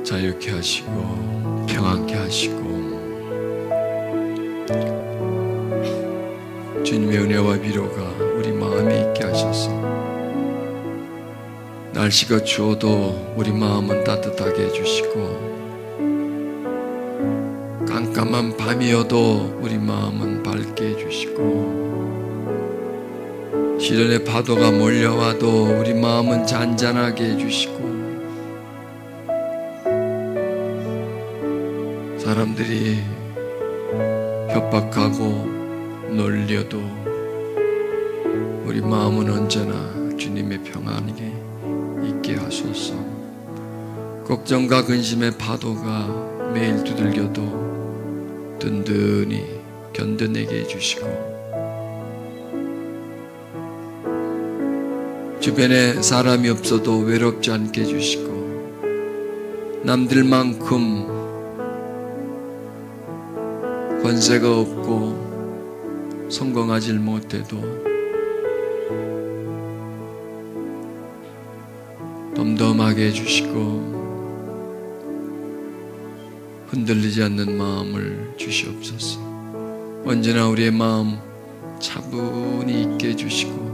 자유케 하시고 평안케 하시고 주님의 은혜와 위로가 우리 마음에 있게 하셔서 날씨가 추워도 우리 마음은 따뜻하게 해주시고 깜깜한 밤이어도 우리 마음은 밝게 해주시고 시련의 파도가 몰려와도 우리 마음은 잔잔하게 해주시고 사람들이 협박하고 놀려도 우리 마음은 언제나 주님의 평안에 있게 하소서. 걱정과 근심의 파도가 매일 두들겨도 든든히 견뎌내게 해주시고 주변에 사람이 없어도 외롭지 않게 해주시고 남들만큼 권세가 없고 성공하지 못해도 덤덤하게 해주시고 흔들리지 않는 마음을 주시옵소서. 언제나 우리의 마음 차분히 있게 해주시고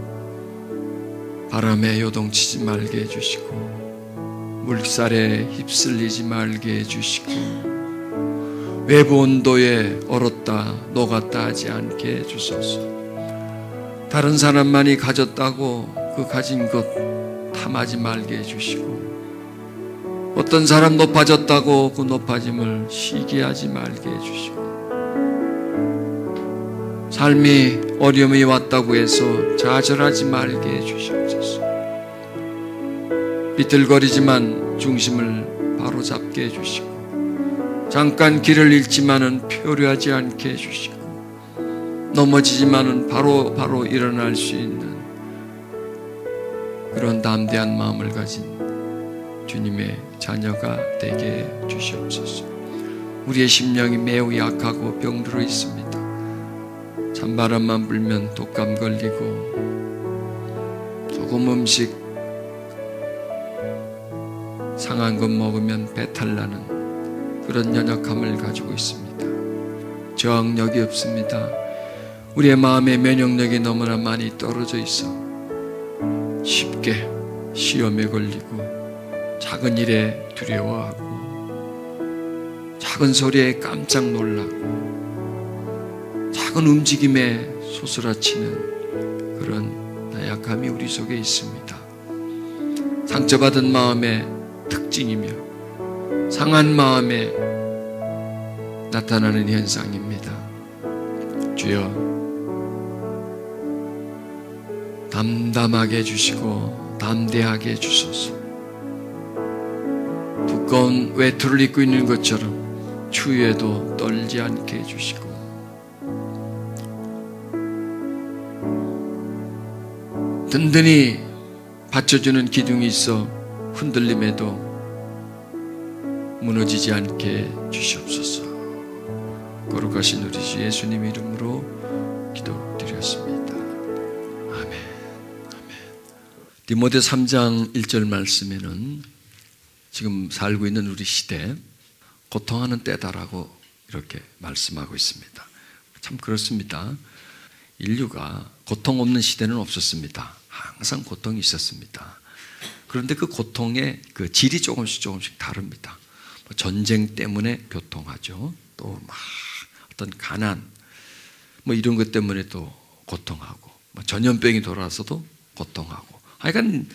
바람에 요동치지 말게 해주시고 물살에 휩쓸리지 말게 해주시고 외부 온도에 얼었다 녹았다 하지 않게 해주소서. 다른 사람만이 가졌다고 그 가진 것 탐하지 말게 해주시고 어떤 사람 높아졌다고 그 높아짐을 시기하지 말게 해주시고 삶이 어려움이 왔다고 해서 좌절하지 말게 해주시옵소서. 비틀거리지만 중심을 바로잡게 해주시고 잠깐 길을 잃지만은 표류하지 않게 해주시고 넘어지지만은 바로 일어날 수 있는 그런 담대한 마음을 가진 주님의 자녀가 되게 해주시옵소서. 우리의 심령이 매우 약하고 병들어 있습니다. 찬바람만 불면 독감 걸리고 조금 음식 상한 것 먹으면 배탈 나는 그런 연약함을 가지고 있습니다. 저항력이 없습니다. 우리의 마음의 면역력이 너무나 많이 떨어져 있어 쉽게 시험에 걸리고 작은 일에 두려워하고 작은 소리에 깜짝 놀라고 작은 움직임에 소스라치는 그런 나약함이 우리 속에 있습니다. 상처받은 마음의 특징이며 상한 마음에 나타나는 현상입니다. 주여 담담하게 해주시고 담대하게 해주소서. 두꺼운 외투를 입고 있는 것처럼 추위에도 떨지 않게 해주시고 든든히 받쳐주는 기둥이 있어 흔들림에도 무너지지 않게 주시옵소서. 거룩하신 우리 주 예수님 이름으로 기도드렸습니다. 아멘. 디모데 3장 1절 말씀에는 지금 살고 있는 우리 시대 고통하는 때다라고 이렇게 말씀하고 있습니다. 참 그렇습니다. 인류가 고통 없는 시대는 없었습니다. 항상 고통이 있었습니다. 그런데 그 고통의 그 질이 조금씩 다릅니다. 전쟁 때문에 고통하죠. 또 막 어떤 가난 이런 것 때문에 또 고통하고 전염병이 돌아와서도 고통하고 하여간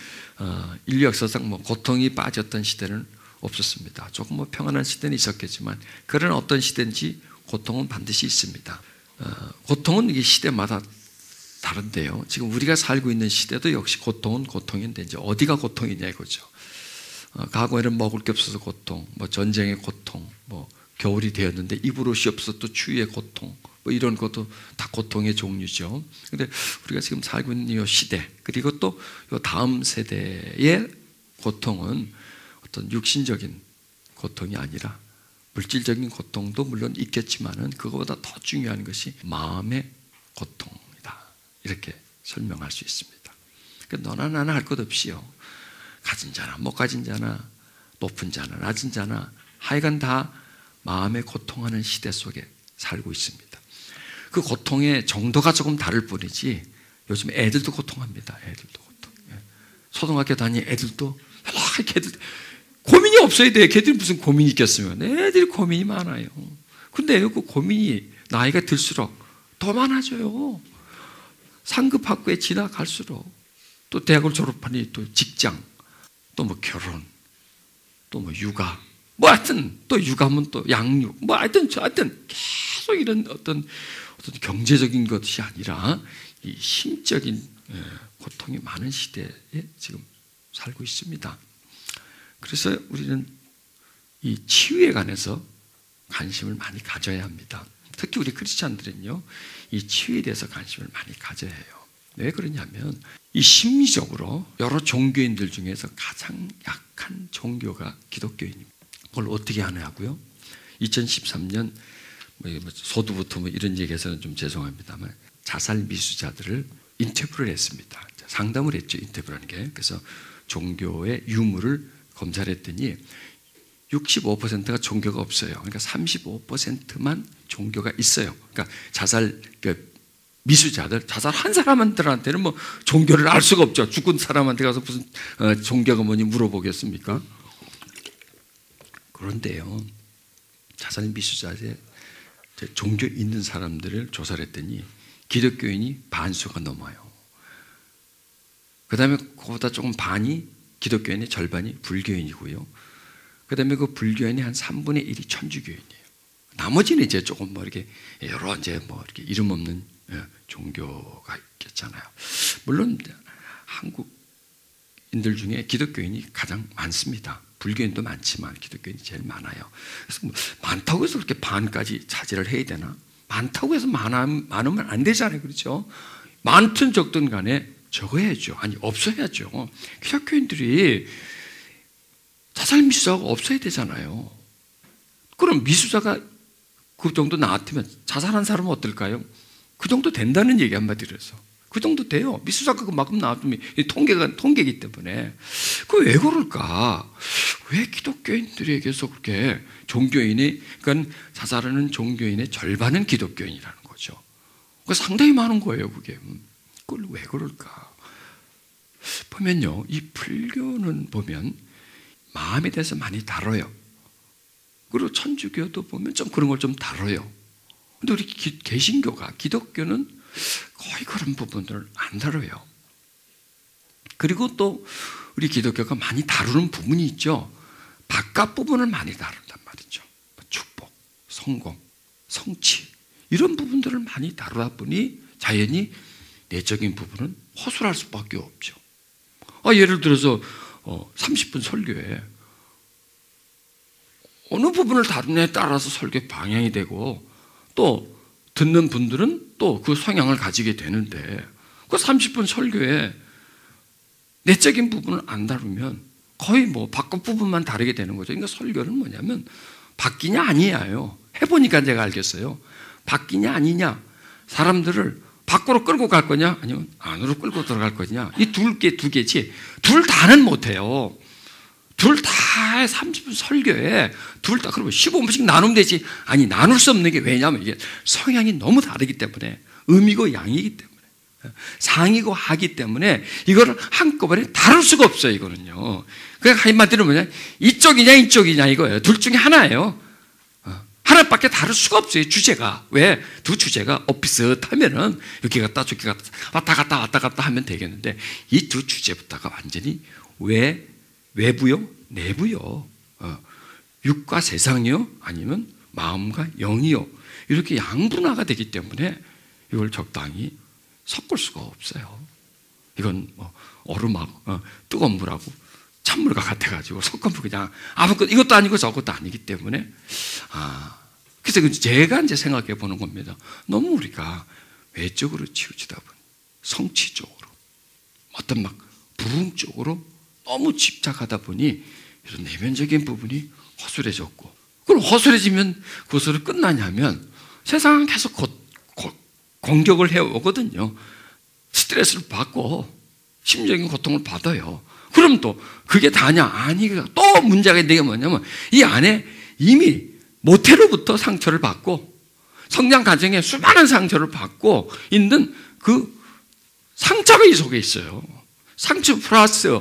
인류 역사상 고통이 빠졌던 시대는 없었습니다. 조금 평안한 시대는 있었겠지만 그런 어떤 시대인지 고통은 반드시 있습니다. 고통은 이게 시대마다 다른데요. 지금 우리가 살고 있는 시대도 역시 고통은 고통인데 이제 어디가 고통이냐 이거죠. 과거에는 먹을 게 없어서 고통, 전쟁의 고통, 겨울이 되었는데 입을 옷이 없어서 또 추위의 고통, 이런 것도 다 고통의 종류죠. 그런데 우리가 지금 살고 있는 이 시대, 그리고 또 이 다음 세대의 고통은 어떤 육신적인 고통이 아니라 물질적인 고통도 물론 있겠지만은 그거보다 더 중요한 것이 마음의 고통이다. 이렇게 설명할 수 있습니다. 그러니까 너나 나나 할 것 없이요. 가진 자나 못 가진 자나 높은 자나 낮은 자나 하여간 다 마음에 고통하는 시대 속에 살고 있습니다. 그 고통의 정도가 조금 다를 뿐이지 요즘 애들도 고통합니다. 애들도 고통. 초등학교 다니는 애들도 걔들 고민이 없어야 돼요. 걔들이 무슨 고민이 있겠으면. 애들이 고민이 많아요. 근데 그 고민이 나이가 들수록 더 많아져요. 상급 학교에 지나갈수록 또 대학을 졸업하니 또 직장, 또 뭐 결혼, 또 뭐 육아, 뭐 하여튼 또 육아면 또 양육, 뭐 하여튼 계속 이런 어떤 경제적인 것이 아니라 이 심적인 고통이 많은 시대에 지금 살고 있습니다. 그래서 우리는 이 치유에 관해서 관심을 많이 가져야 합니다. 특히 우리 크리스찬들은요, 이 치유에 대해서 관심을 많이 가져야 해요. 왜 그러냐면 이 심리적으로 여러 종교인들 중에서 가장 약한 종교가 기독교인입니다. 그걸 어떻게 하냐고요? 2013년 소두부터 이런 얘기해서는 좀 죄송합니다만 자살 미수자들을 인터뷰를 했습니다. 상담을 했죠. 인터뷰라는 게. 그래서 종교의 유무를 검사를 했더니 65%가 종교가 없어요. 그러니까 35%만 종교가 있어요. 그러니까 자살 미수자들, 자살한 사람들한테는 뭐 종교를 알 수가 없죠. 죽은 사람한테 가서 무슨 종교가 뭐니 물어보겠습니까? 그런데요, 자살 미수자의 종교 있는 사람들을 조사를 했더니 기독교인이 반수가 넘어요. 그 다음에 그보다 조금 반이 기독교인의 절반이 불교인이고요. 그 다음에 그 불교인이 한 3분의 1이 천주교인이에요. 나머지는 이제 조금 뭐 이렇게 여러 이제 뭐 이렇게 이름 없는 종교가 있겠잖아요. 물론 한국인들 중에 기독교인이 가장 많습니다. 불교인도 많지만 기독교인이 제일 많아요. 그래서 뭐 많다고 해서 그렇게 반까지 차지를 해야 되나? 많다고 해서 많으면 안 되잖아요. 그렇죠? 많든 적든 간에 적어야죠. 아니, 없어야죠. 기독교인들이 자살 미수자가 없어야 되잖아요. 그럼 미수자가 그 정도 나왔으면 자살한 사람은 어떨까요? 그 정도 된다는 얘기 한마디로 해서. 그 정도 돼요. 미수자가 그만큼 나왔으면 통계이기 때문에. 그 왜 그럴까? 왜 기독교인들에게서 그렇게 종교인이, 그러니까 자살하는 종교인의 절반은 기독교인이라는 거죠. 그 상당히 많은 거예요, 그게. 그걸 왜 그럴까? 보면요, 이 불교는 보면 마음에 대해서 많이 다뤄요. 그리고 천주교도 보면 좀 그런 걸 좀 다뤄요. 근데 우리 개신교가, 기독교는 거의 그런 부분들을 안 다뤄요. 그리고 또 우리 기독교가 많이 다루는 부분이 있죠. 바깥 부분을 많이 다룬단 말이죠. 축복, 성공, 성취 이런 부분들을 많이 다루다 보니 자연히 내적인 부분은 허술할 수밖에 없죠. 예를 들어서 30분 설교에 어느 부분을 다루냐에 따라서 설교 방향이 되고 또 듣는 분들은 또 그 성향을 가지게 되는데 그 30분 설교에 내적인 부분을 안 다루면 거의 뭐 바깥 부분만 다르게 되는 거죠. 그러니까 설교는 뭐냐면 바뀌냐 아니냐요. 해보니까 제가 알겠어요. 바뀌냐 아니냐, 사람들을 밖으로 끌고 갈 거냐 아니면 안으로 끌고 들어갈 거냐, 이 두 개지. 둘 다는 못해요. 둘 다의 30분 설교에 둘 다 그러면 15분씩 나누면 되지. 아니, 나눌 수 없는 게 왜냐하면 이게 성향이 너무 다르기 때문에, 음이고 양이기 때문에, 상이고 하기 때문에 이거를 한꺼번에 다룰 수가 없어요. 이거는요. 그러니까 한마디로 뭐냐, 이쪽이냐 이쪽이냐 이거예요. 둘 중에 하나예요. 하나밖에 다룰 수가 없어요. 주제가. 왜? 두 주제가 비슷하면은 여기 갔다 저기 갔다 왔다 갔다 하면 되겠는데 이 두 주제부터가 완전히 외부요? 내부요? 육과 세상이요? 아니면 마음과 영이요? 이렇게 양분화가 되기 때문에 이걸 적당히 섞을 수가 없어요. 이건 뭐 얼음하고 뜨거운 물하고 찬물과 같아가지고 섞으면 그냥 아무것도 이것도 아니고 저것도 아니기 때문에 그래서 제가 이제 생각해 보는 겁니다. 너무 우리가 외적으로 치우치다 보니 성취 쪽으로 어떤 막 부흥 쪽으로 너무 집착하다 보니 이런 내면적인 부분이 허술해졌고, 그럼 허술해지면 그것으로 끝나냐면 세상은 계속 공격을 해오거든요. 스트레스를 받고 심적인 고통을 받아요. 그럼 또 그게 다냐? 아니가 또 문제가 있는 게 뭐냐면 이 안에 이미 모태로부터 상처를 받고 성장 과정에 수많은 상처를 받고 있는 그 상처가 이 속에 있어요. 상처 플러스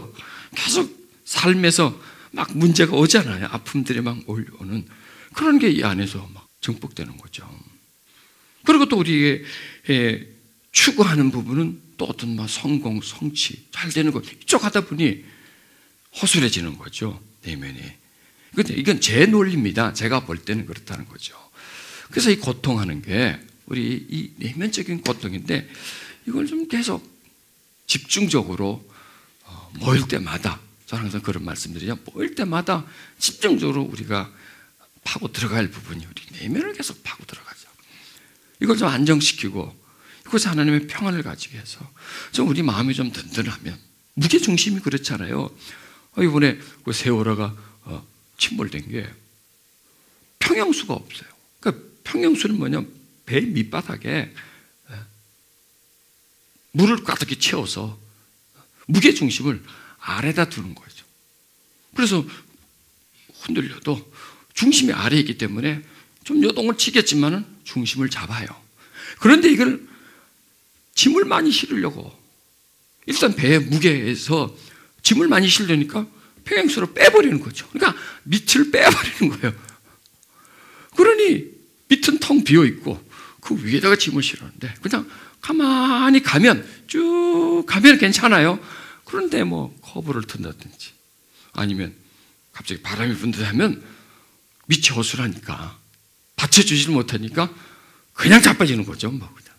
계속 삶에서 막 문제가 오잖아요. 아픔들이 막 몰려오는 그런 게 이 안에서 막 증폭되는 거죠. 그리고 또 우리의 추구하는 부분은 또 어떤 막 성공, 성취, 잘 되는 거 이쪽 하다 보니 허술해지는 거죠. 내면이. 근데 이건 제 논리입니다. 제가 볼 때는 그렇다는 거죠. 그래서 이 고통하는 게 우리 이 내면적인 고통인데 이걸 좀 계속 집중적으로 모일 때마다 저는 항상 그런 말씀드리죠. 모일 때마다 집중적으로 우리가 파고 들어갈 부분이 우리 내면을 계속 파고 들어가죠. 이걸 좀 안정시키고 이곳에 하나님의 평안을 가지게 해서 좀 우리 마음이 좀 든든하면 무게중심이 그렇잖아요. 이번에 그 세월호가 침몰된 게 평형수가 없어요. 그러니까 평형수는 뭐냐? 배 밑바닥에 물을 가득히 채워서 무게중심을 아래다 두는 거죠. 그래서 흔들려도 중심이 아래에 있기 때문에 좀 요동을 치겠지만은 중심을 잡아요. 그런데 이걸 짐을 많이 실으려고 일단 배의 무게에서 짐을 많이 실으니까 평행수로 빼버리는 거죠. 그러니까 밑을 빼버리는 거예요. 그러니 밑은 텅 비어 있고 그 위에다가 짐을 실었는데 그냥 가만히 가면 쭉 가면 괜찮아요. 그런데 뭐 커브를 튼다든지 아니면 갑자기 바람이 분다면 밑이 허술하니까 받쳐주지를 못하니까 그냥 자빠지는 거죠. 뭐 그냥.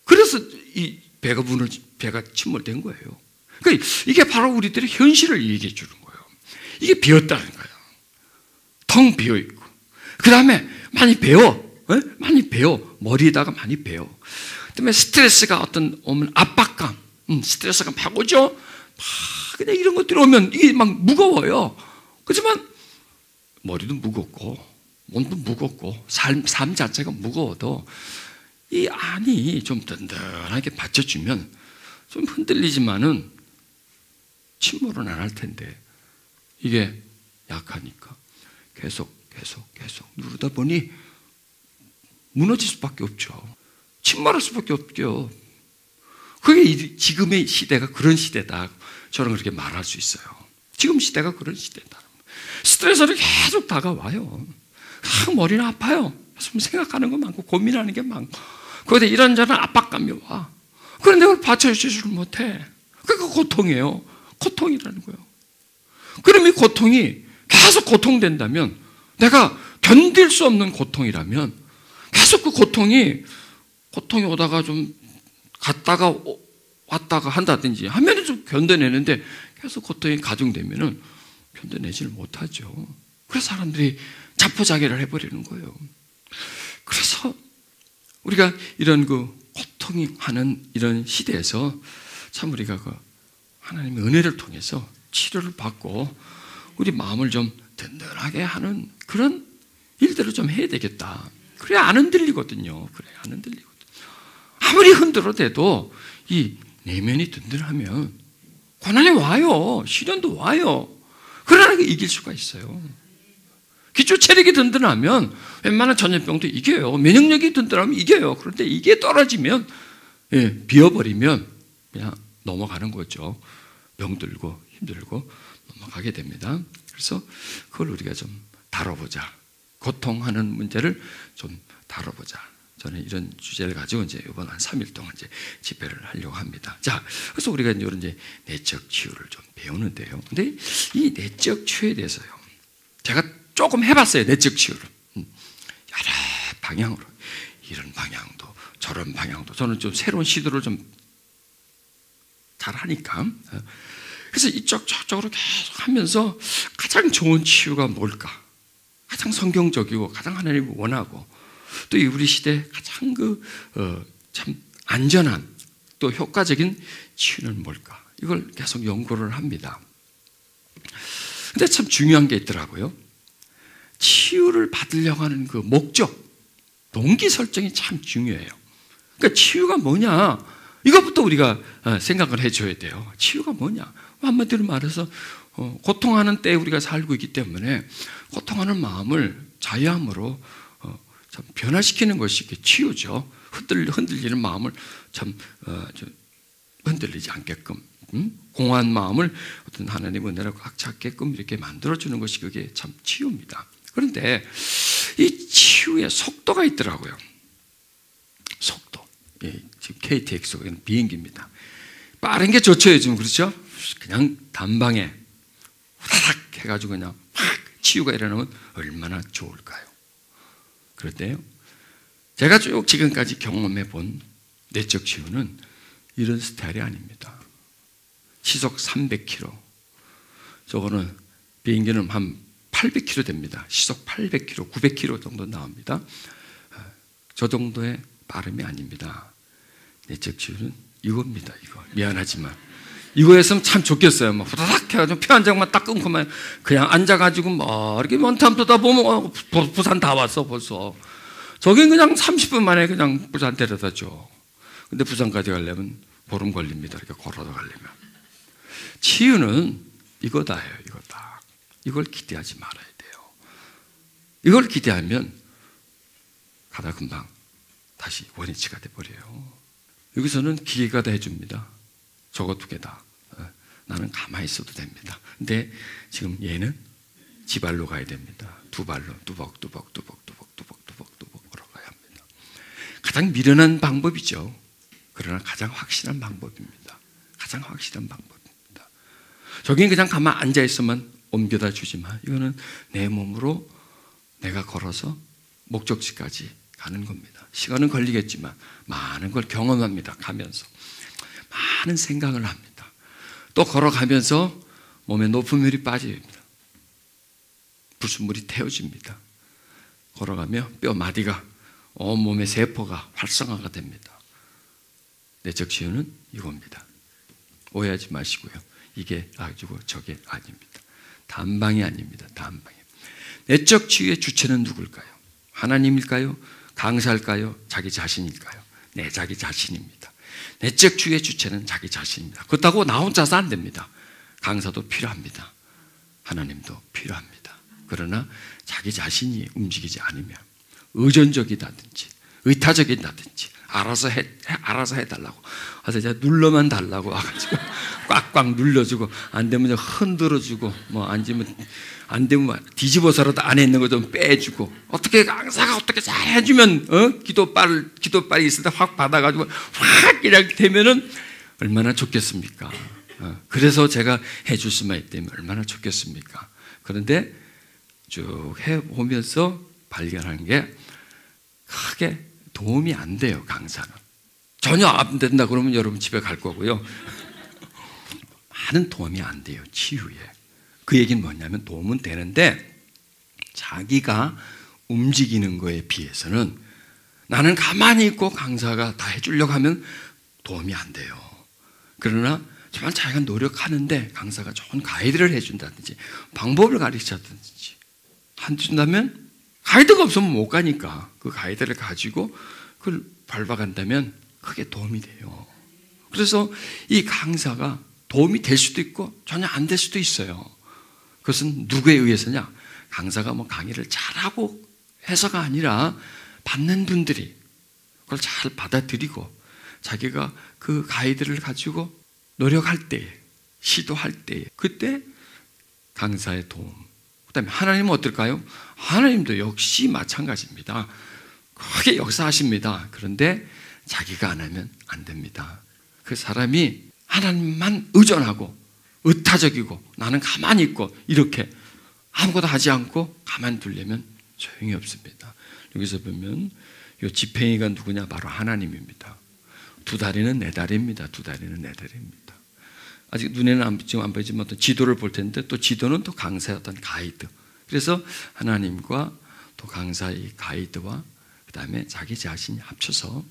그래서 이 배가 침몰된 거예요. 그러니까 이게 바로 우리들의 현실을 얘기해 주는 거예요. 이게 비었다는 거예요. 텅 비어 있고 그 다음에 많이 베어, 많이 베어 머리에다가 많이 베어. 그다음에 스트레스가 어떤 오면 압박감, 스트레스가 막 오죠. 막 그냥 이런 것들이 오면 이게 막 무거워요. 그렇지만 머리도 무겁고 몸도 무겁고 삶 자체가 무거워도 이 안이 좀 든든하게 받쳐주면 좀 흔들리지만은 침몰은 안 할 텐데 이게 약하니까 계속 누르다 보니 무너질 수밖에 없죠. 침몰할 수밖에 없죠. 그게 지금의 시대가 그런 시대다. 저는 그렇게 말할 수 있어요. 지금 시대가 그런 시대다. 스트레스를 계속 다가와요. 머리는 아파요. 생각하는 거 많고 고민하는 게 많고 거기다 이런저런 압박감이 와. 그런데 그걸 받쳐주지를 못해. 그게 고통이에요. 고통이라는 거예요. 그럼 이 고통이 계속 고통된다면 내가 견딜 수 없는 고통이라면 계속 그 고통이 오다가 좀 갔다가 왔다가 한다든지 하면 좀 견뎌내는데 계속 고통이 가중되면은 견뎌내지를 못하죠. 그래서 사람들이 자포자기를 해버리는 거예요. 그래서 우리가 이런 그 고통이 하는 이런 시대에서 참 우리가 그 하나님의 은혜를 통해서 치료를 받고 우리 마음을 좀 든든하게 하는 그런 일들을 좀 해야 되겠다. 그래야 안 흔들리거든요. 안 흔들리거든요. 아무리 흔들어대도 이 내면이 든든하면 고난이 와요. 시련도 와요. 그러나 이길 수가 있어요. 기초 체력이 든든하면 웬만한 전염병도 이겨요. 면역력이 든든하면 이겨요. 그런데 이게 떨어지면 비어버리면 그냥 넘어가는 거죠. 병들고 힘들고 넘어가게 됩니다. 그래서 그걸 우리가 좀 다뤄보자. 고통하는 문제를 좀 다뤄보자. 저는 이런 주제를 가지고 이제 이번 한 3일 동안 이제 집회를 하려고 합니다. 자, 그래서 우리가 이제 내적 치유를 좀 배우는데요. 근데 이 내적 치유에 대해서요. 제가 조금 해봤어요. 내적 치유를. 여러 방향으로. 이런 방향도 저런 방향도. 저는 좀 새로운 시도를 좀 잘 하니까. 그래서 이쪽 저쪽으로 계속 하면서 가장 좋은 치유가 뭘까? 가장 성경적이고 가장 하나님이 원하고 또 우리 시대 가장 참 안전한 또 효과적인 치유는 뭘까? 이걸 계속 연구를 합니다. 근데 참 중요한 게 있더라고요. 치유를 받으려고 하는 그 목적, 동기 설정이 참 중요해요. 그러니까 치유가 뭐냐? 이것부터 우리가 생각을 해줘야 돼요. 치유가 뭐냐? 한마디로 말해서 고통하는 때에 우리가 살고 있기 때문에 고통하는 마음을 자유함으로 참 변화시키는 것이 치유죠. 흔들리는 마음을 참 흔들리지 않게끔, 공허한 마음을 어떤 하나님의 은혜로 꽉 잡게끔 이렇게 만들어주는 것이 그게 참 치유입니다. 그런데 이 치유의 속도가 있더라고요. 속도. 지금 KTX가 비행기입니다. 빠른 게 좋죠, 요즘. 그렇죠? 그냥 단방에 후다닥 해가지고 그냥 확 치유가 일어나면 얼마나 좋을까요? 그런데요, 제가 쭉 지금까지 경험해 본 내적 치유는 이런 스타일이 아닙니다. 시속 300km. 저거는 비행기는 한 800km 됩니다. 시속 800km, 900km 정도 나옵니다. 저 정도의 빠름이 아닙니다. 내적 치유는 이겁니다. 이거 미안하지만 이거였으면 참 좋겠어요. 막 후다닥 해가지고 표 한 장만 딱 끊고만 그냥 앉아가지고 뭐 이렇게 먼탐 떠다 보면 부산 다 왔어 벌써. 저긴 그냥 30분 만에 그냥 부산 데려다 줘. 근데 부산까지 가려면 보름 걸립니다. 이렇게 걸어서 가려면. 치유는 이거다예요. 이거다. 이걸 기대하지 말아야 돼요. 이걸 기대하면 가다 금방 다시 원위치가 돼버려요. 여기서는 기계가 다 해줍니다. 저거 두 개다. 나는 가만히 있어도 됩니다. 근데 지금 얘는 지발로 가야 됩니다. 두 발로 뚜벅뚜벅 걸어가야 합니다. 가장 미련한 방법이죠. 그러나 가장 확실한 방법입니다. 가장 확실한 방법입니다. 저긴 그냥 가만 앉아있으면 옮겨다 주지만 이거는 내 몸으로 내가 걸어서 목적지까지 가는 겁니다. 시간은 걸리겠지만 많은 걸 경험합니다. 가면서 많은 생각을 합니다. 또 걸어가면서 몸에 높은 물이 빠집니다. 불순물이 태워집니다. 걸어가며 뼈 마디가 온몸의 세포가 활성화가 됩니다. 내적 치유는 이겁니다. 오해하지 마시고요. 이게 아니고 저게 아닙니다. 단방이 아닙니다. 단방이. 내적 치유의 주체는 누굴까요? 하나님일까요? 강사일까요? 자기 자신일까요? 네, 자기 자신입니다. 내적 치유의 주체는 자기 자신입니다. 그렇다고 나 혼자서 안 됩니다. 강사도 필요합니다. 하나님도 필요합니다. 그러나 자기 자신이 움직이지 않으면 의존적이다든지 의타적이다든지 알아서 해달라고 와서 제가 눌러만 달라고 와가지고 꽉꽉 눌러주고 안 되면 흔들어주고 뭐 안 되면 뒤집어서라도 안에 있는 거 좀 빼주고 어떻게 강사가 어떻게 잘 해주면 기도빨이 있을 때 확 받아가지고 확 이렇게 되면은 얼마나 좋겠습니까? 그래서 제가 해줄 수만 있다면 얼마나 좋겠습니까? 그런데 쭉 해보면서 발견한 게 크게 도움이 안 돼요. 강사는 전혀 안 된다 그러면 여러분 집에 갈 거고요. 많은 도움이 안 돼요. 치유에. 그 얘기는 뭐냐면 도움은 되는데 자기가 움직이는 거에 비해서는 나는 가만히 있고 강사가 다 해주려고 하면 도움이 안 돼요. 그러나 정말 자기가 노력하는데 강사가 좋은 가이드를 해준다든지 방법을 가르쳐준다든지 해준다면 가이드가 없으면 못 가니까 그 가이드를 가지고 그걸 밟아간다면 크게 도움이 돼요. 그래서 이 강사가 도움이 될 수도 있고 전혀 안 될 수도 있어요. 그것은 누구에 의해서냐? 강사가 뭐 강의를 잘하고 해서가 아니라 받는 분들이 그걸 잘 받아들이고 자기가 그 가이드를 가지고 노력할 때에 시도할 때에 그때 강사의 도움. 그다음에 하나님은 어떨까요? 하나님도 역시 마찬가지입니다. 크게 역사하십니다. 그런데 자기가 안 하면 안 됩니다. 그 사람이 하나님만 의존하고 의타적이고 나는 가만히 있고 이렇게 아무것도 하지 않고 가만히 두려면 소용이 없습니다. 여기서 보면 이 지팽이가 누구냐? 바로 하나님입니다. 두 다리는 네 다리입니다. 두 다리는 네 다리입니다. 아직 눈에는 지금 안 보이지만 또 지도를 볼 텐데 또 지도는 또 강사의 어떤 가이드. 그래서 하나님과 또 강사의 가이드와 그 다음에 자기 자신이 합쳐서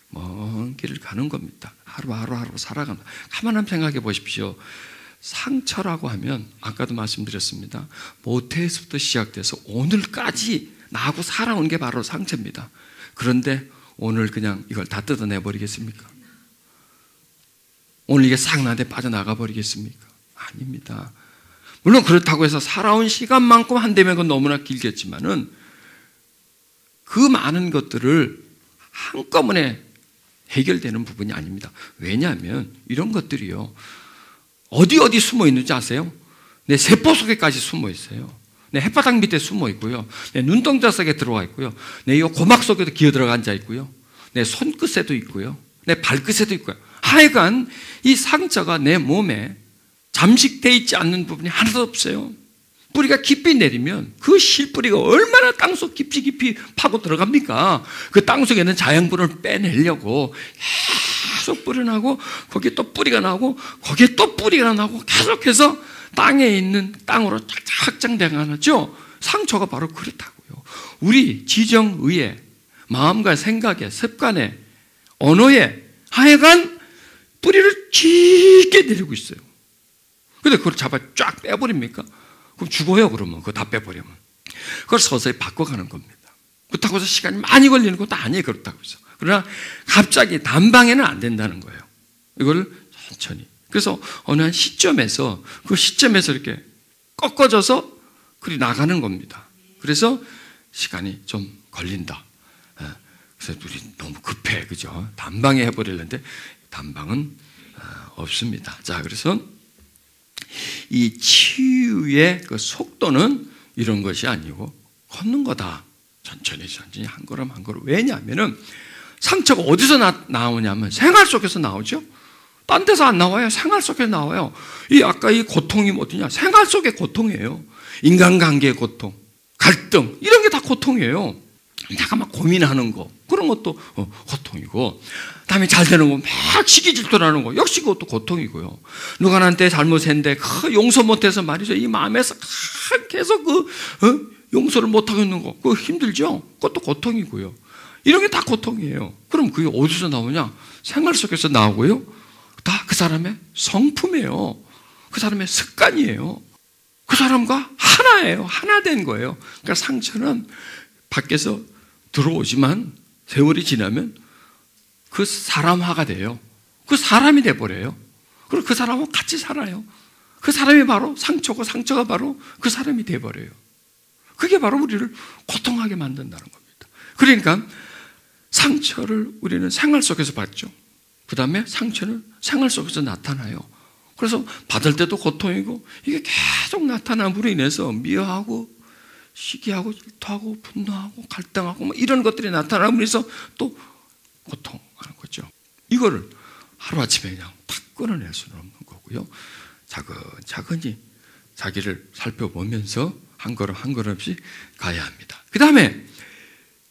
먼 길을 가는 겁니다. 하루 살아간다. 가만 한번 생각해 보십시오. 상처라고 하면 아까도 말씀드렸습니다. 모태에서부터 시작돼서 오늘까지 나하고 살아온 게 바로 상처입니다. 그런데 오늘 그냥 이걸 다 뜯어내 버리겠습니까? 오늘 이게 싹 나한테 빠져나가 버리겠습니까? 아닙니다. 물론 그렇다고 해서 살아온 시간만큼 한다면 그건 너무나 길겠지만은 그 많은 것들을 한꺼번에 해결되는 부분이 아닙니다. 왜냐하면 이런 것들이요, 어디 숨어 있는지 아세요? 내 세포 속에까지 숨어 있어요. 내 햇바닥 밑에 숨어 있고요, 내 눈동자 속에 들어가 있고요, 내 이 고막 속에도 기어 들어가 앉아 있고요, 내 손끝에도 있고요, 내 발끝에도 있고요. 하여간 이 상처가 내 몸에 잠식되어 있지 않는 부분이 하나도 없어요. 뿌리가 깊이 내리면 그 실뿌리가 얼마나 땅속 깊이 파고 들어갑니까? 그 땅속에 있는 자양분을 빼내려고 계속 뿌려나고, 거기에 또 뿌리가 나고, 거기에 또 뿌리가 나고, 계속해서 땅에 있는 땅으로 확장돼가죠. 상처가 바로 그렇다고요. 우리 지정의에, 마음과 생각에, 습관에, 언어에 하여간 뿌리를 깊게 내리고 있어요. 근데 그걸 잡아 쫙 빼버립니까? 그럼 죽어요. 그러면 그거 다 빼버리면. 그걸 서서히 바꿔가는 겁니다. 그렇다고 해서 시간이 많이 걸리는 것도 아니에요. 그렇다고 해서. 그러나 갑자기 단방에는 안 된다는 거예요. 이걸 천천히. 그래서 어느 한 시점에서, 그 시점에서 이렇게 꺾어져서 그리 나가는 겁니다. 그래서 시간이 좀 걸린다. 그래서 우리 너무 급해, 그죠? 단방에 해버리려는데 단방은 없습니다. 자, 그래서 이 치유의 그 속도는 이런 것이 아니고 걷는 거다. 천천히 한 걸음 한 걸음. 왜냐하면은 상처가 어디서 나오냐면 생활 속에서 나오죠. 딴 데서 안 나와요. 생활 속에 나와요. 이 아까 이 고통이 어디냐? 생활 속의 고통이에요. 인간관계의 고통, 갈등, 이런 게 다 고통이에요. 내가 막 고민하는 거, 그런 것도 고통이고, 다음에 잘 되는 거, 막 시기 질투하는 거, 역시 그것도 고통이고요. 누가 나한테 잘못했는데 용서 못해서 말이죠, 이 마음에서 계속 용서를 못하고 있는 거, 그거 힘들죠? 그것도 고통이고요. 이런 게 다 고통이에요. 그럼 그게 어디서 나오냐? 생활 속에서 나오고요, 다 그 사람의 성품이에요. 그 사람의 습관이에요. 그 사람과 하나예요. 하나 된 거예요. 그러니까 상처는 밖에서 들어오지만 세월이 지나면 그 사람화가 돼요. 그 사람이 돼버려요. 그리고 그 사람하고 같이 살아요. 그 사람이 바로 상처고, 상처가 바로 그 사람이 돼버려요. 그게 바로 우리를 고통하게 만든다는 겁니다. 그러니까 상처를 우리는 생활 속에서 받죠. 그 다음에 상처는 생활 속에서 나타나요. 그래서 받을 때도 고통이고, 이게 계속 나타남으로 인해서 미워하고 시기하고 질투하고 분노하고 갈등하고 뭐 이런 것들이 나타남으로 인해서 또 고통하는 거죠. 이거를 하루아침에 그냥 탁 끊어낼 수는 없는 거고요. 차근차근히 자기를 살펴보면서 한 걸음 한 걸음씩 가야 합니다. 그 다음에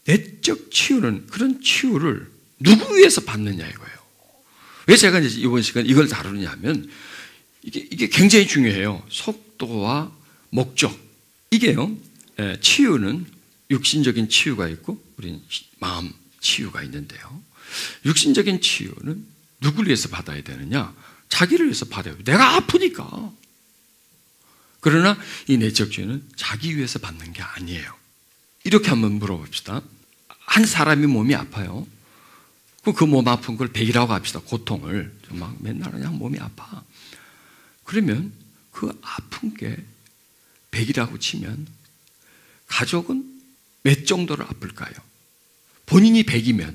내적 치유는, 그런 치유를 누구 위해서 받느냐 이거예요. 왜 제가 이제 이번 시간 이걸 다루냐 하면 이게 굉장히 중요해요. 속도와 목적. 이게요, 치유는 육신적인 치유가 있고 우리는 마음 치유가 있는데요, 육신적인 치유는 누구를 위해서 받아야 되느냐? 자기를 위해서 받아요. 내가 아프니까. 그러나 이 내적 치유는 자기 위해서 받는 게 아니에요. 이렇게 한번 물어봅시다. 한 사람이 몸이 아파요. 그 몸 아픈 걸 백이라고 합시다. 고통을 막 맨날 그냥 몸이 아파. 그러면 그 아픈 게 백이라고 치면 가족은 몇 정도로 아플까요? 본인이 100이면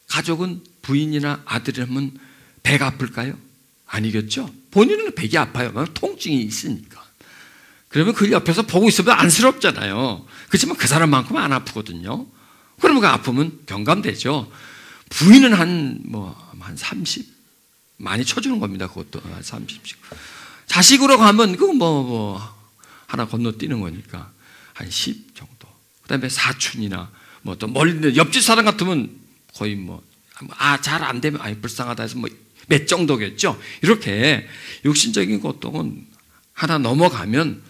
가족은 부인이나 아들이라면 100 아플까요? 아니겠죠? 본인은 100이 아파요. 통증이 있으니까. 그러면 그 옆에서 보고 있으면 안쓰럽잖아요. 그렇지만 그 사람만큼은 안 아프거든요. 그러면 그 아픔은 경감되죠. 부인은 한 30? 많이 쳐주는 겁니다. 그것도 한 30씩. 자식으로 가면 그거 하나 건너뛰는 거니까 한 10 정도. 그 다음에 사촌이나 또 멀리 있는 옆집 사람 같으면 거의 잘 안 되면 불쌍하다 해서 몇 정도겠죠. 이렇게 육신적인 고통은 하나 넘어가면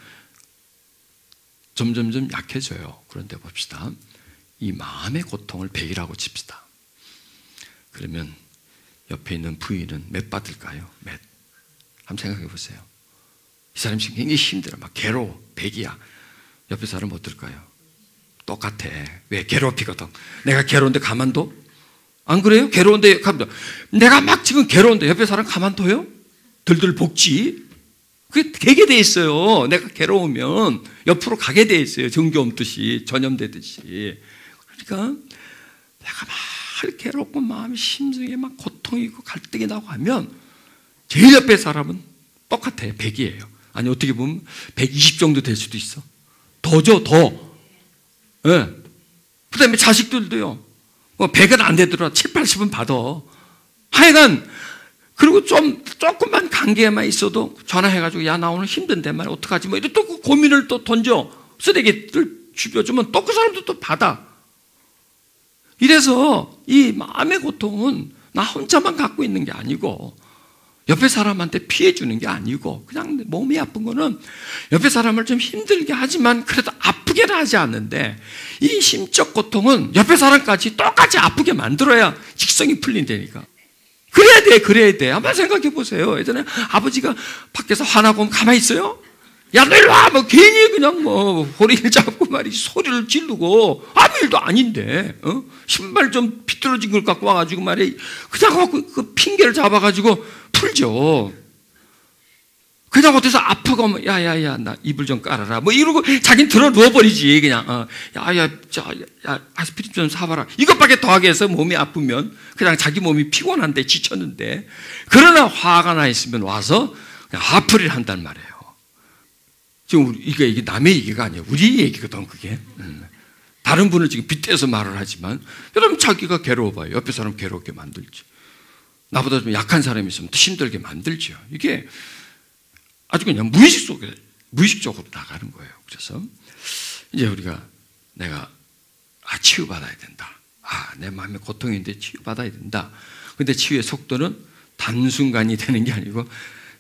점점점 약해져요. 그런데 봅시다. 이 마음의 고통을 100이라고 칩시다. 그러면 옆에 있는 부인은 몇 받을까요? 몇? 한번 생각해 보세요. 이 사람이 지금 굉장히 힘들어. 막 괴로워. 100이야. 옆에 사람 어떨까요? 똑같아. 왜? 괴롭히거든. 내가 괴로운데 가만둬? 안 그래요? 괴로운데 내가 막 지금 괴로운데 옆에 사람 가만둬요? 들들 볶지. 그게 되게 돼 있어요. 내가 괴로우면 옆으로 가게 돼 있어요. 전기 옮듯이, 전염되듯이. 그러니까 내가 막 괴롭고 마음이 심중에 막 고통이 있고 갈등이 나고 하면 제일 옆에 사람은 똑같아요. 100이에요. 아니 어떻게 보면 120 정도 될 수도 있어. 더죠, 더. 네. 그 다음에 자식들도요. 100은 안 되더라도 7, 80은 받아. 하여간 그리고 조금만 관계에만 있어도 전화해가지고 야 나 오늘 힘든데 말이야 어떡하지 뭐 이래 또 그 고민을 또 던져 쓰레기를 주변주면 또 그 사람도 또 받아. 이래서 이 마음의 고통은 나 혼자만 갖고 있는 게 아니고 옆에 사람한테 피해 주는 게 아니고 그냥 몸이 아픈 거는 옆에 사람을 좀 힘들게 하지만 그래도 아프게는 하지 않는데 이 심적 고통은 옆에 사람까지 똑같이 아프게 만들어야 직성이 풀린다니까. 그래야 돼. 한번 생각해 보세요. 예전에 아버지가 밖에서 화나고 오면 가만히 있어요? 야, 너 일로 와! 뭐, 괜히 그냥 뭐, 호리를 잡고 말이지, 소리를 지르고, 아무 일도 아닌데, 신발 좀 비뚤어진 걸 갖고 와가지고 말이야, 그냥 그 핑계를 잡아가지고 풀죠. 그냥 어디서 아프고, 뭐, 야, 나 이불 좀 깔아라. 뭐 이러고 자기는 들어 누워버리지, 그냥. 야, 아스피린 좀 사봐라. 이것밖에 더하게 해서 몸이 아프면 그냥 자기 몸이 피곤한데, 지쳤는데. 그러나 화가 나 있으면 와서 그냥 화풀이를 한단 말이에요. 지금 이게 남의 얘기가 아니에요. 우리 얘기거든, 그게. 다른 분을 지금 빗대서 말을 하지만, 여러분 자기가 괴로워봐요. 옆에 사람 괴롭게 만들지. 나보다 좀 약한 사람이 있으면 더 힘들게 만들죠. 이게 아주 그냥 무의식적으로 나가는 거예요. 그래서 이제 내가 치유받아야 된다. 내 마음에 고통인데 치유받아야 된다. 근데 치유의 속도는 단순간이 되는 게 아니고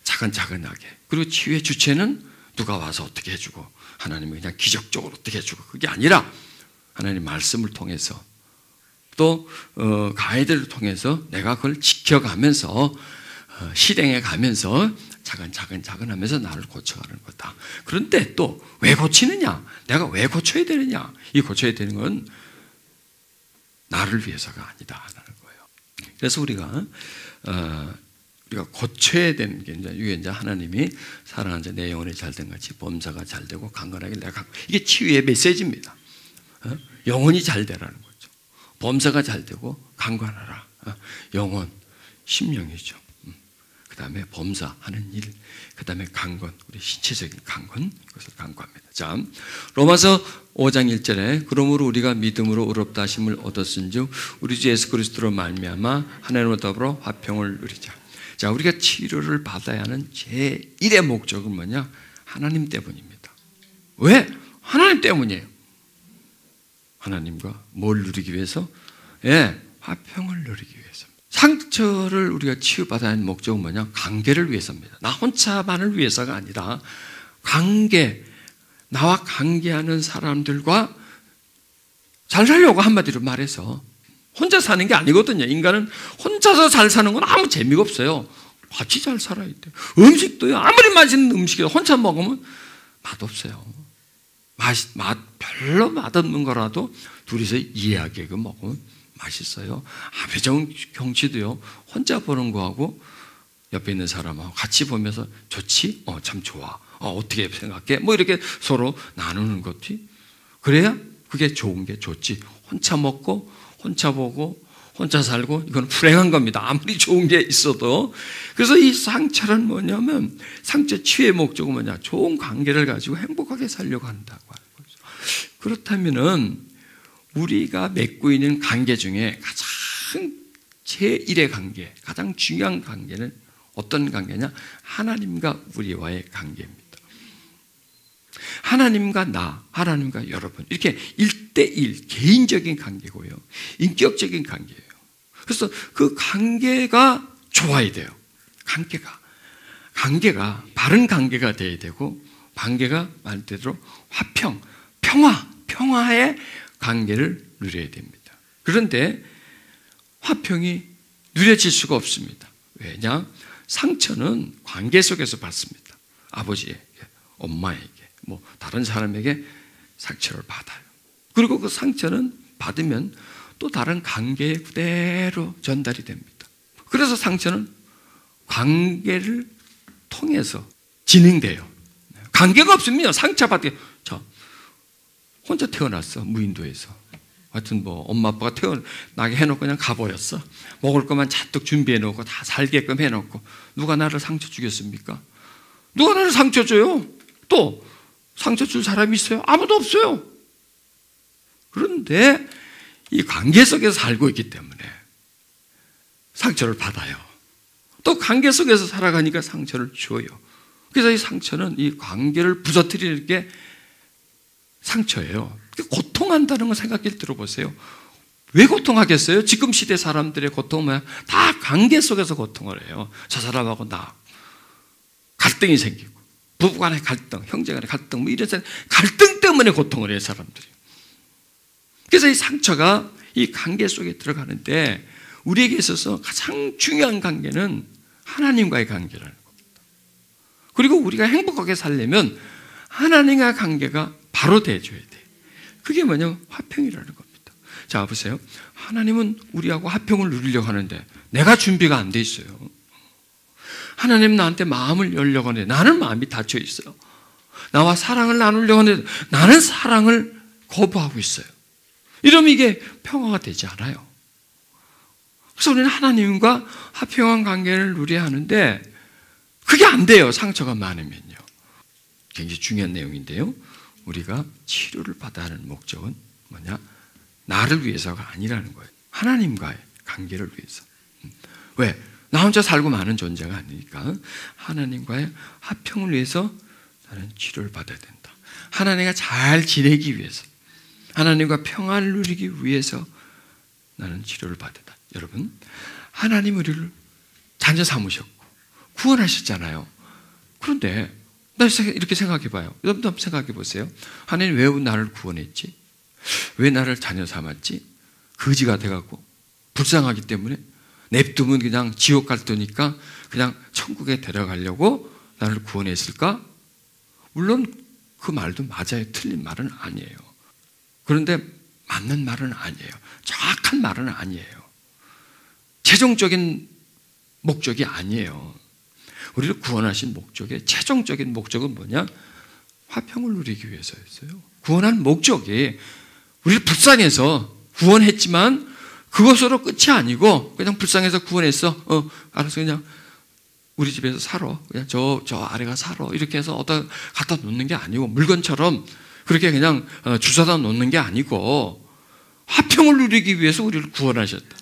차근차근하게. 그리고 치유의 주체는 누가 와서 어떻게 해주고 하나님이 그냥 기적적으로 어떻게 해주고 그게 아니라 하나님 말씀을 통해서 또 가이드를 통해서 내가 그걸 지켜가면서 실행해 가면서 차근차근 하면서 나를 고쳐가는 거다. 그런데 또 왜 고치느냐? 내가 왜 고쳐야 되느냐? 이 고쳐야 되는 건 나를 위해서가 아니다라는 거예요. 그래서 우리가 고쳐야 되는 게 이제 하나님이 사랑하는 자 내 영혼이 잘된 같이 범사가 잘되고 강건하게 내가 이게 치유의 메시지입니다. 영혼이 잘되라는 거죠. 범사가 잘되고 강건하라. 영혼, 심령이죠. 그 다음에 범사하는 일, 그 다음에 강건, 우리 신체적인 강건, 그것을 강구합니다. 자, 로마서 5장 1절에 그러므로 우리가 믿음으로 의롭다 하심을 얻었은즉 우리 주 예수 그리스도로 말미암아 하나님과 더불어 화평을 누리자. 자, 우리가 치료를 받아야 하는 제1의 목적은 뭐냐? 하나님 때문입니다. 왜? 하나님 때문이에요. 하나님과 뭘 누리기 위해서? 화평을 누리기 위해서. 상처를 우리가 치유받아야 하는 목적은 뭐냐? 관계를 위해서입니다. 나 혼자만을 위해서가 아니라 나와 관계하는 사람들과 잘 살려고 한마디로 말해서 혼자 사는 게 아니거든요. 인간은 혼자서 잘 사는 건 아무 재미가 없어요. 같이 잘 살아야 돼요. 음식도요. 아무리 맛있는 음식이라도 혼자 먹으면 맛없어요. 별로 맛없는 거라도 둘이서 이야기하고 먹으면 맛있어요. 아무리 좋은 경치도요. 혼자 보는 거하고 옆에 있는 사람하고 같이 보면서 좋지? 참 좋아. 어떻게 생각해? 뭐 이렇게 서로 나누는 거지. 그래야 그게 좋은 게 좋지. 혼자 먹고 혼자 보고 혼자 살고 이건 불행한 겁니다. 아무리 좋은 게 있어도. 그래서 이 상처는 뭐냐면 상처 치유의 목적은 뭐냐? 좋은 관계를 가지고 행복하게 살려고 한다고 하는 거죠. 그렇다면은 우리가 맺고 있는 관계 중에 가장 제1의 관계, 가장 중요한 관계는 어떤 관계냐? 하나님과 우리와의 관계입니다. 하나님과 나, 하나님과 여러분 이렇게 1대1 개인적인 관계고요. 인격적인 관계예요. 그래서 그 관계가 좋아야 돼요. 관계가 바른 관계가 돼야 되고 관계가 말대로 화평, 평화의 관계를 누려야 됩니다. 그런데 화평이 누려질 수가 없습니다. 왜냐? 상처는 관계 속에서 받습니다. 아버지에게, 엄마에게, 다른 사람에게 상처를 받아요. 그리고 그 상처는 받으면 또 다른 관계에 그대로 전달이 됩니다. 그래서 상처는 관계를 통해서 진행돼요. 관계가 없으면 상처받게. 저 혼자 태어났어, 무인도에서. 하여튼 뭐 엄마 아빠가 태어나게 해놓고 그냥 가버렸어. 먹을 것만 잔뜩 준비해놓고 다 살게끔 해놓고. 누가 나를 상처 주겠습니까? 누가 나를 상처 줘요? 또 상처 줄 사람이 있어요? 아무도 없어요. 그런데 이 관계 속에서 살고 있기 때문에 상처를 받아요. 또 관계 속에서 살아가니까 상처를 줘요. 그래서 이 상처는 이 관계를 부서뜨리는 게 상처예요. 고통한다는 걸 생각해 들어보세요. 왜 고통하겠어요? 지금 시대 사람들의 고통은 뭐야? 다 관계 속에서 고통을 해요. 저 사람하고 나 갈등이 생기고, 부부간의 갈등, 형제간의 갈등, 뭐 이런 갈등 때문에 고통을 해요, 사람들이. 그래서 이 상처가 이 관계 속에 들어가는데 우리에게 있어서 가장 중요한 관계는 하나님과의 관계라는 겁니다. 그리고 우리가 행복하게 살려면 하나님과의 관계가 바로 돼줘야 돼. 그게 뭐냐면 화평이라는 겁니다. 자, 보세요. 하나님은 우리하고 화평을 누리려고 하는데 내가 준비가 안 돼 있어요. 하나님 나한테 마음을 열려고 하는데 나는 마음이 닫혀 있어요. 나와 사랑을 나누려고 하는데 나는 사랑을 거부하고 있어요. 이러면 이게 평화가 되지 않아요. 그래서 우리는 하나님과 화평한 관계를 누려야 하는데 그게 안 돼요. 상처가 많으면요. 굉장히 중요한 내용인데요. 우리가 치료를 받아야 하는 목적은 뭐냐? 나를 위해서가 아니라는 거예요. 하나님과의 관계를 위해서. 왜? 나 혼자 살고 마는 존재가 아니니까 하나님과의 화평을 위해서 나는 치료를 받아야 된다. 하나님과 잘 지내기 위해서, 하나님과 평안을 누리기 위해서 나는 치료를 받아야 된다. 여러분, 하나님 우리를 자녀 삼으셨고 구원하셨잖아요. 그런데 나 이렇게 생각해 봐요. 여러분도 한번 생각해 보세요. 하나님 왜 나를 구원했지? 왜 나를 자녀 삼았지? 거지가 돼갖고 불쌍하기 때문에 냅두면 그냥 지옥 갈 테니까 그냥 천국에 데려가려고 나를 구원했을까? 물론 그 말도 맞아요. 틀린 말은 아니에요. 그런데 맞는 말은 아니에요. 정확한 말은 아니에요. 최종적인 목적이 아니에요. 우리를 구원하신 목적의 최종적인 목적은 뭐냐? 화평을 누리기 위해서였어요. 구원한 목적이 우리를 불쌍해서 구원했지만 그것으로 끝이 아니고 그냥 불쌍해서 구원했어. 알아서 그냥 우리 집에서 살아. 그냥 저 아래가 살아. 이렇게 해서 어디다 갖다 놓는 게 아니고 물건처럼 그렇게 그냥 주워다 놓는 게 아니고 화평을 누리기 위해서 우리를 구원하셨다.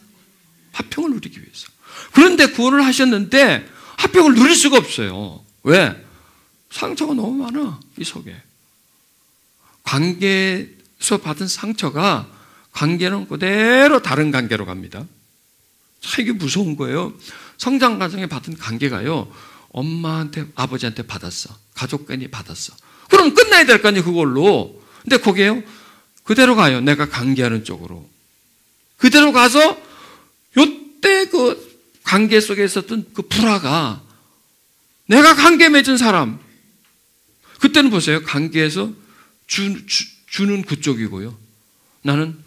화평을 누리기 위해서. 그런데 구원을 하셨는데 화평을 누릴 수가 없어요. 왜? 상처가 너무 많아, 이 속에. 관계에서 받은 상처가 관계는 그대로 다른 관계로 갑니다. 참 이게 무서운 거예요. 성장 과정에 받은 관계가요, 엄마한테, 아버지한테 받았어. 가족간이 받았어. 그럼 끝나야 될 거 아니에요, 그걸로. 근데 그게요, 그대로 가요. 내가 관계하는 쪽으로. 그대로 가서, 요때 그 관계 속에 있었던 그 불화가 내가 관계 맺은 사람. 그때는 보세요. 관계에서 주는 그쪽이고요. 나는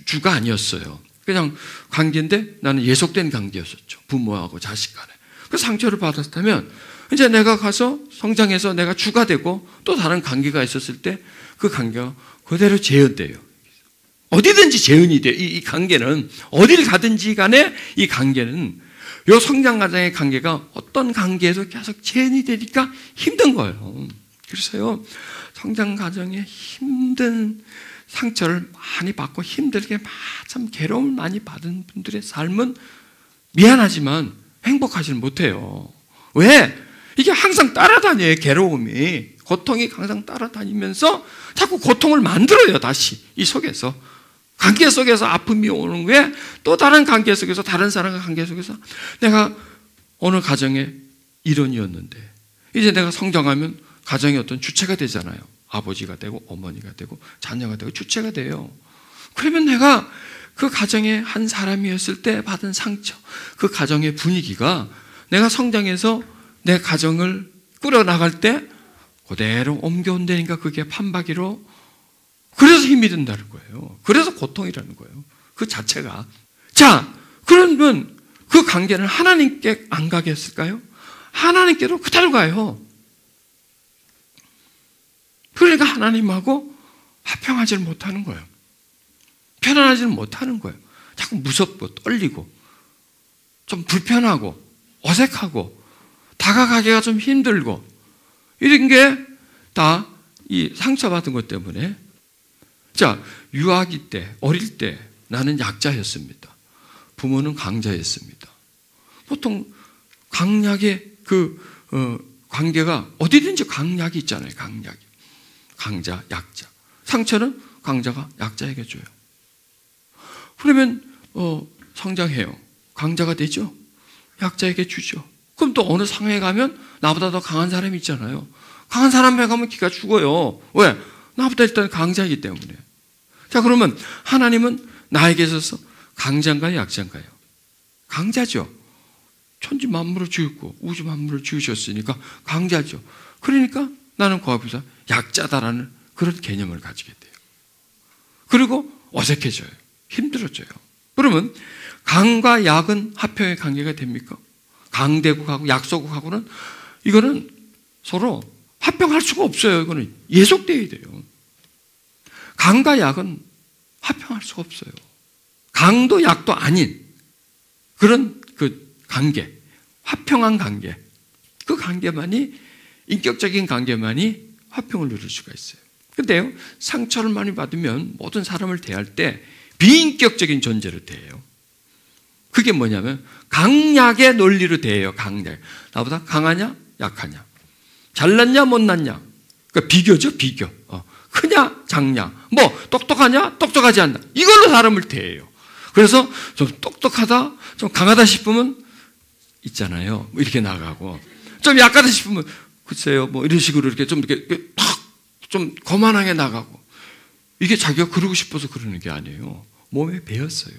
주가 아니었어요. 그냥 관계인데 나는 예속된 관계였었죠. 부모하고 자식 간에. 그 상처를 받았다면 이제 내가 가서 성장해서 내가 주가 되고 또 다른 관계가 있었을 때 그 관계가 그대로 재현돼요. 어디든지 재현이 돼요. 이 관계는 어디를 가든지 간에 이 관계는 이 성장 과정의 관계가 어떤 관계에서 계속 재현이 되니까 힘든 거예요. 그래서요, 성장 과정에 힘든 상처를 많이 받고 힘들게 참 괴로움을 많이 받은 분들의 삶은 미안하지만 행복하지는 못해요. 왜? 이게 항상 따라다녀요. 괴로움이, 고통이 항상 따라다니면서 자꾸 고통을 만들어요. 다시 이 속에서 관계 속에서 아픔이 오는 거에 또 다른 관계 속에서 다른 사람과 관계 속에서 내가 어느 가정의 일원이었는데 이제 내가 성장하면 가정의 어떤 주체가 되잖아요. 아버지가 되고 어머니가 되고 자녀가 되고 주체가 돼요. 그러면 내가 그 가정의 한 사람이었을 때 받은 상처, 그 가정의 분위기가 내가 성장해서 내 가정을 꾸려나갈 때 그대로 옮겨온다니까 그게 판박이로 그래서 힘이 든다는 거예요. 그래서 고통이라는 거예요. 그 자체가. 자, 그러면 그 관계는 하나님께 안 가게 했을까요? 하나님께로 그대로 가요. 그러니까 하나님하고 화평하지를 못하는 거예요. 편안하지는 못하는 거예요. 자꾸 무섭고 떨리고 좀 불편하고 어색하고 다가가기가 좀 힘들고 이런 게 다 이 상처받은 것 때문에. 자, 유아기 때, 어릴 때 나는 약자였습니다. 부모는 강자였습니다. 보통 강약의 관계가 어디든지 강약이 있잖아요. 강약이. 강자, 약자. 상처는 강자가 약자에게 줘요. 그러면 성장해요. 강자가 되죠. 약자에게 주죠. 그럼 또 어느 상황에 가면 나보다 더 강한 사람이 있잖아요. 강한 사람에 가면 기가 죽어요. 왜? 나보다 일단 강자이기 때문에. 자, 그러면 하나님은 나에게 있어서 강자인가요? 약자인가요? 강자죠. 천지 만물을 지었고 우주 만물을 지으셨으니까 강자죠. 그러니까 나는 그 앞에서 약자다라는 그런 개념을 가지게 돼요. 그리고 어색해져요. 힘들어져요. 그러면 강과 약은 화평의 관계가 됩니까? 강대국하고 약소국하고는 이거는 서로 화평할 수가 없어요. 이거는 예속돼야 돼요. 강과 약은 화평할 수가 없어요. 강도 약도 아닌 그런 그 관계, 화평한 관계, 그 관계만이, 인격적인 관계만이 화평을 누릴 수가 있어요. 근데요, 상처를 많이 받으면 모든 사람을 대할 때 비인격적인 존재로 대해요. 그게 뭐냐면 강약의 논리로 대해요. 강약. 나보다 강하냐 약하냐, 잘났냐 못났냐, 그러니까 비교죠. 비교. 크냐 작냐, 뭐 똑똑하냐 똑똑하지 않나, 이걸로 사람을 대해요. 그래서 좀 똑똑하다, 좀 강하다 싶으면 있잖아요, 뭐 이렇게 나가고, 좀 약하다 싶으면 글쎄요 뭐 이런 식으로 이렇게 좀 탁 좀 거만하게 나가고. 이게 자기가 그러고 싶어서 그러는 게 아니에요. 몸에 배었어요.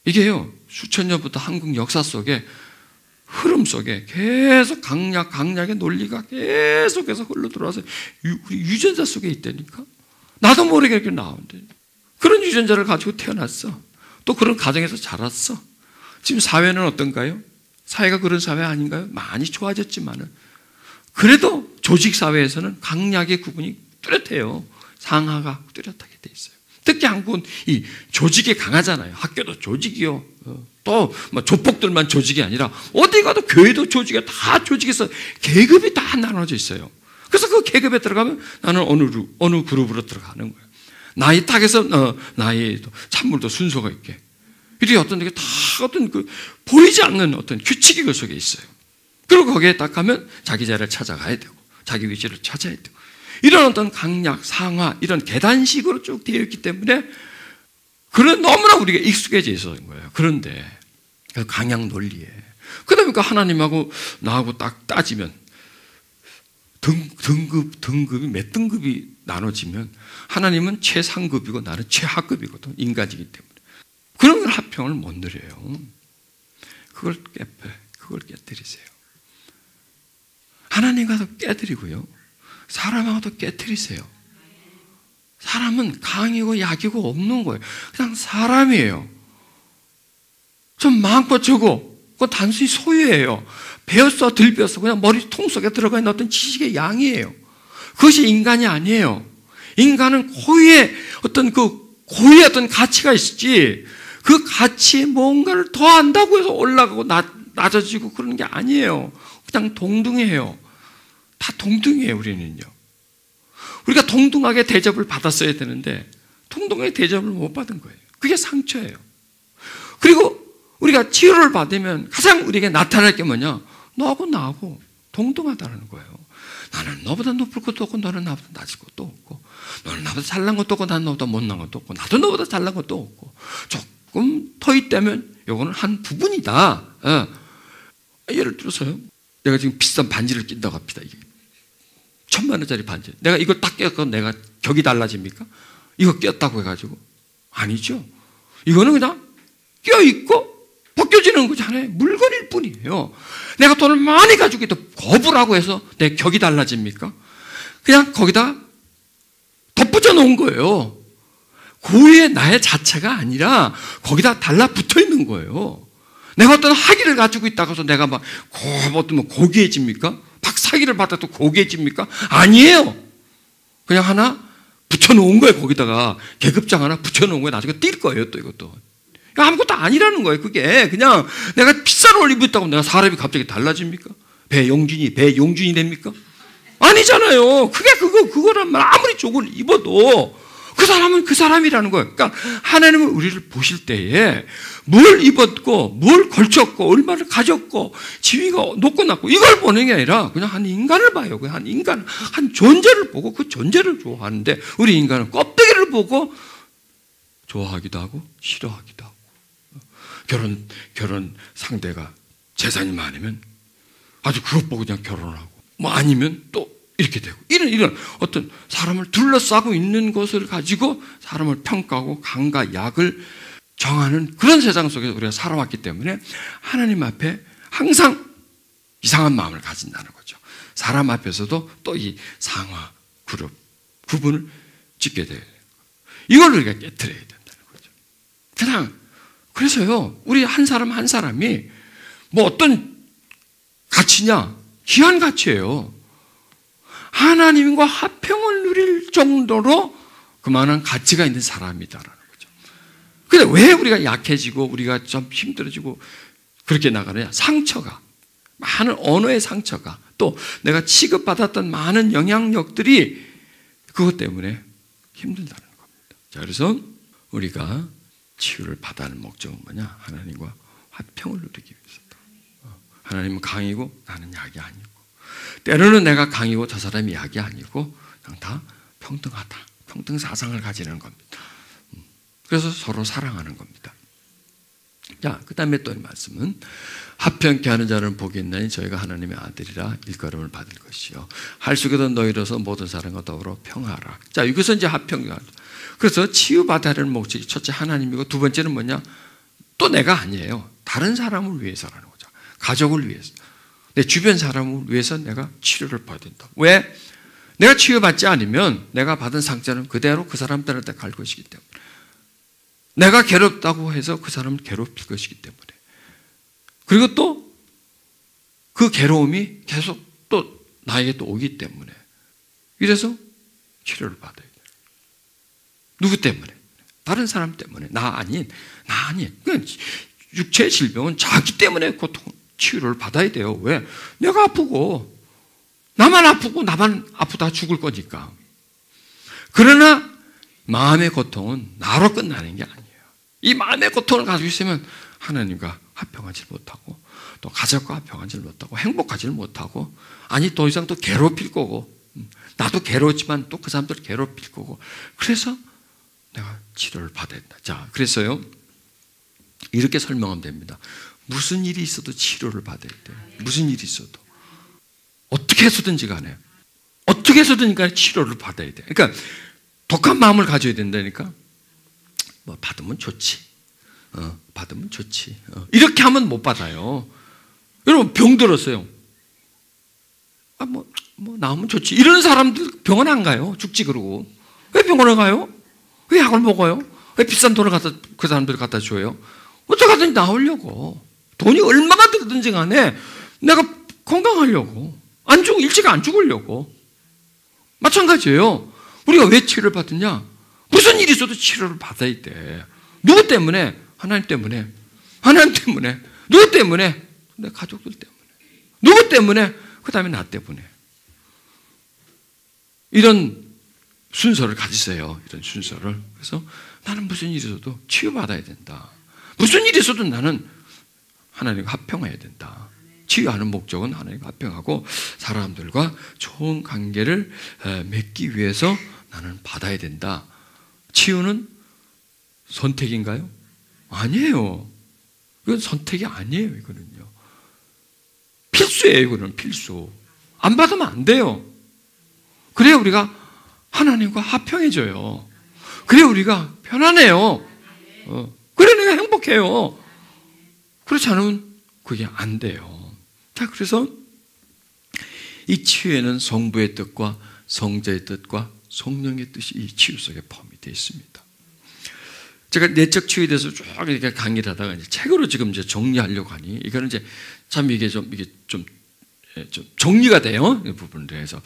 이게요, 수천 년부터 한국 역사 속에 흐름 속에 계속 강약의 논리가 계속해서 흘러 들어와서 우리 유전자 속에 있다니까. 나도 모르게 이렇게 나온대. 그런 유전자를 가지고 태어났어. 또 그런 가정에서 자랐어. 지금 사회는 어떤가요? 사회가 그런 사회 아닌가요? 많이 좋아졌지만은 그래도 조직 사회에서는 강약의 구분이 뚜렷해요. 상하가 뚜렷하게 돼 있어요. 특히 한국은 이 조직이 강하잖아요. 학교도 조직이요. 또 뭐 조폭들만 조직이 아니라 어디 가도 교회도 조직이, 다 조직에서 계급이 다 나눠져 있어요. 그래서 그 계급에 들어가면 나는 어느 그룹으로 들어가는 거예요. 나이 탁에서 나이도 찬물도 순서가 있게. 이렇게 어떤 게 다 어떤 그 보이지 않는 어떤 규칙이 그 속에 있어요. 그리고 거기에 딱 가면 자기 자리를 찾아가야 되고 자기 위치를 찾아야 되고, 이런 어떤 강약, 상하, 이런 계단식으로 쭉 되어 있기 때문에 그런 너무나 우리가 익숙해져 있었던 거예요. 그런데 그 강약 논리에, 그러니까 하나님하고 나하고 딱 따지면 등급이 몇 등급이 나눠지면 하나님은 최상급이고 나는 최하급이거든, 인간이기 때문에. 그런 걸 화평을 못 누려요. 그걸 깨뜨리세요. 하나님과도 깨뜨리고요, 사람하고도 깨뜨리세요. 사람은 강이고 약이고 없는 거예요. 그냥 사람이에요. 좀 많고 적고, 그건 단순히 소유예요. 배웠어 들배웠어 그냥 머리통 속에 들어가 있는 어떤 지식의 양이에요. 그것이 인간이 아니에요. 인간은 고유의 어떤 가치가 있지, 그 가치에 뭔가를 더 안다고 해서 올라가고 낮아지고 그러는 게 아니에요. 그냥 동등해요. 다 동등해요. 우리는요. 우리가 동등하게 대접을 받았어야 되는데 동등하게 대접을 못 받은 거예요. 그게 상처예요. 그리고 우리가 치유를 받으면 가장 우리에게 나타날 게 뭐냐? 너하고 나하고 동등하다는 거예요. 나는 너보다 높을 것도 없고 너는 나보다 낮을 것도 없고, 너는 나보다 잘난 것도 없고 나는 너보다 못난 것도 없고, 나도 너보다 잘난 것도 없고, 조금 더 있다면 이거는 한 부분이다. 예를 들어서요, 내가 지금 비싼 반지를 낀다고 합니다. 이게 1,000만 원짜리 반지, 내가 이걸 딱 꼈고 내가 격이 달라집니까? 이거 꼈다고 해가지고 아니죠. 이거는 그냥 껴있고 벗겨지는 거잖아요. 물건일 뿐이에요. 내가 돈을 많이 가지고 있다 거부라고 해서 내 격이 달라집니까? 그냥 거기다 덧붙여 놓은 거예요. 고유의 나의 자체가 아니라 거기다 달라붙어 있는 거예요. 내가 어떤 학위를 가지고 있다고 해서 내가 막 어떤 고귀해집니까? 박사학위를 받아도 고귀해집니까? 아니에요. 그냥 하나 붙여놓은 거예요. 거기다가 계급장 하나 붙여놓은 거예요. 나중에 뛸 거예요. 또 이것도 아무것도 아니라는 거예요. 그게 그냥 내가 비싼 옷을 입고 있다고 내가 사람이 갑자기 달라집니까? 배용준이 됩니까? 아니잖아요. 그거란 말. 아무리 저걸 입어도 그 사람은 그 사람이라는 거예요. 그러니까 하나님은 우리를 보실 때에 뭘 입었고, 뭘 걸쳤고, 얼마를 가졌고, 지위가 높고 낮고 이걸 보는 게 아니라 그냥 한 인간을 봐요. 그냥 한 인간, 한 존재를 보고 그 존재를 좋아하는데 우리 인간은 껍데기를 보고 좋아하기도 하고 싫어하기도 하고 결혼 상대가 재산이 많으면 아주 그것 보고 그냥 결혼하고 뭐 아니면 또 이렇게 되고 이런 어떤 사람을 둘러싸고 있는 것을 가지고 사람을 평가하고 강과 약을 정하는 그런 세상 속에서 우리가 살아왔기 때문에 하나님 앞에 항상 이상한 마음을 가진다는 거죠. 사람 앞에서도 또 이 상하 그룹 구분을 짓게 돼요. 이걸 우리가 깨트려야 된다는 거죠. 그냥 그래서요 우리 한 사람 한 사람이 뭐 어떤 가치냐 귀한 가치예요. 하나님과 화평을 누릴 정도로 그만한 가치가 있는 사람이다라는 거죠. 근데 왜 우리가 약해지고 우리가 좀 힘들어지고 그렇게 나가느냐? 상처가 많은 언어의 상처가 또 내가 취급받았던 많은 영향력들이 그것 때문에 힘들다는 겁니다. 자, 그래서 우리가 치유를 받아야 하는 목적은 뭐냐? 하나님과 화평을 누리기 위해서다. 하나님은 강이고 나는 약이 아니고 때로는 내가 강이고 저 사람이 약이 아니고 그냥 다 평등하다. 평등 사상을 가지는 겁니다. 그래서 서로 사랑하는 겁니다. 자, 그 다음에 또 이 말씀은 합평케 하는 자는 복이 있나니 저희가 하나님의 아들이라 일컬음을 받을 것이요 할 수 있거든 너희로서 모든 사람과 더불어 평하라. 자, 이것은 이제 합평. 그래서 치유받아야 하는 목적이 첫째 하나님이고 두 번째는 뭐냐? 또 내가 아니에요. 다른 사람을 위해서라는 거죠. 가족을 위해서. 내 주변 사람을 위해서 내가 치료를 받아야 된다. 왜? 내가 치유받지 않으면 내가 받은 상처는 그대로 그 사람들한테 갈 것이기 때문에 내가 괴롭다고 해서 그 사람을 괴롭힐 것이기 때문에 그리고 또 그 괴로움이 계속 또 나에게 또 오기 때문에 이래서 치료를 받아야 돼요. 누구 때문에? 다른 사람 때문에. 나 아닌. 그냥 육체의 질병은 자기 때문에 고통 치유를 받아야 돼요. 왜? 내가 아프고 나만 아프고 나만 아프다 죽을 거니까. 그러나 마음의 고통은 나로 끝나는 게 아니에요. 이 마음의 고통을 가지고 있으면 하나님과 화평하지 못하고 또 가족과 화평하지 못하고 행복하지 못하고 아니 더 이상 또 괴롭힐 거고 나도 괴롭지만 또 그 사람들 괴롭힐 거고 그래서 내가 치료를 받아야 된다. 자, 그래서요 이렇게 설명하면 됩니다. 무슨 일이 있어도 치료를 받아야 돼요. 무슨 일이 있어도. 어떻게 해서든지 간에. 어떻게 해서든지 간에 치료를 받아야 돼. 그러니까 독한 마음을 가져야 된다니까. 뭐 받으면 좋지. 받으면 좋지. 이렇게 하면 못 받아요. 여러분 병 들었어요. 뭐 나으면 좋지. 이런 사람들 병원 안 가요. 죽지 그러고. 왜 병원을 가요? 왜 약을 먹어요? 왜 비싼 돈을 그 사람들 갖다 줘요? 어떻게든 나으려고. 돈이 얼마가 들든지 간에 내가 건강하려고. 일찍 안 죽으려고. 마찬가지예요. 우리가 왜 치료를 받느냐? 무슨 일이 있어도 치료를 받아야 돼. 누구 때문에? 하나님 때문에. 하나님 때문에. 누구 때문에? 내 가족들 때문에. 누구 때문에? 그 다음에 나 때문에. 이런 순서를 가지세요. 이런 순서를. 그래서 나는 무슨 일이 있어도 치유받아야 된다. 무슨 일이 있어도 나는 하나님과 화평해야 된다. 치유하는 목적은 하나님과 화평하고 사람들과 좋은 관계를 맺기 위해서 나는 받아야 된다. 치유는 선택인가요? 아니에요. 이건 선택이 아니에요. 이거는요. 필수예요. 이거는 필수. 안 받으면 안 돼요. 그래야 우리가 하나님과 화평해져요. 그래야 우리가 편안해요. 그래야 내가 행복해요. 그렇지 않으면 그게 안 돼요. 자, 그래서 이 치유에는 성부의 뜻과 성자의 뜻과 성령의 뜻이 이 치유 속에 포함이 되어 있습니다. 제가 내적 치유에 대해서 쭉 이렇게 강의를 하다가 이제 책으로 지금 이제 정리하려고 하니, 이거는 이제 참 이게 좀 정리가 돼요. 이 부분에 대해서.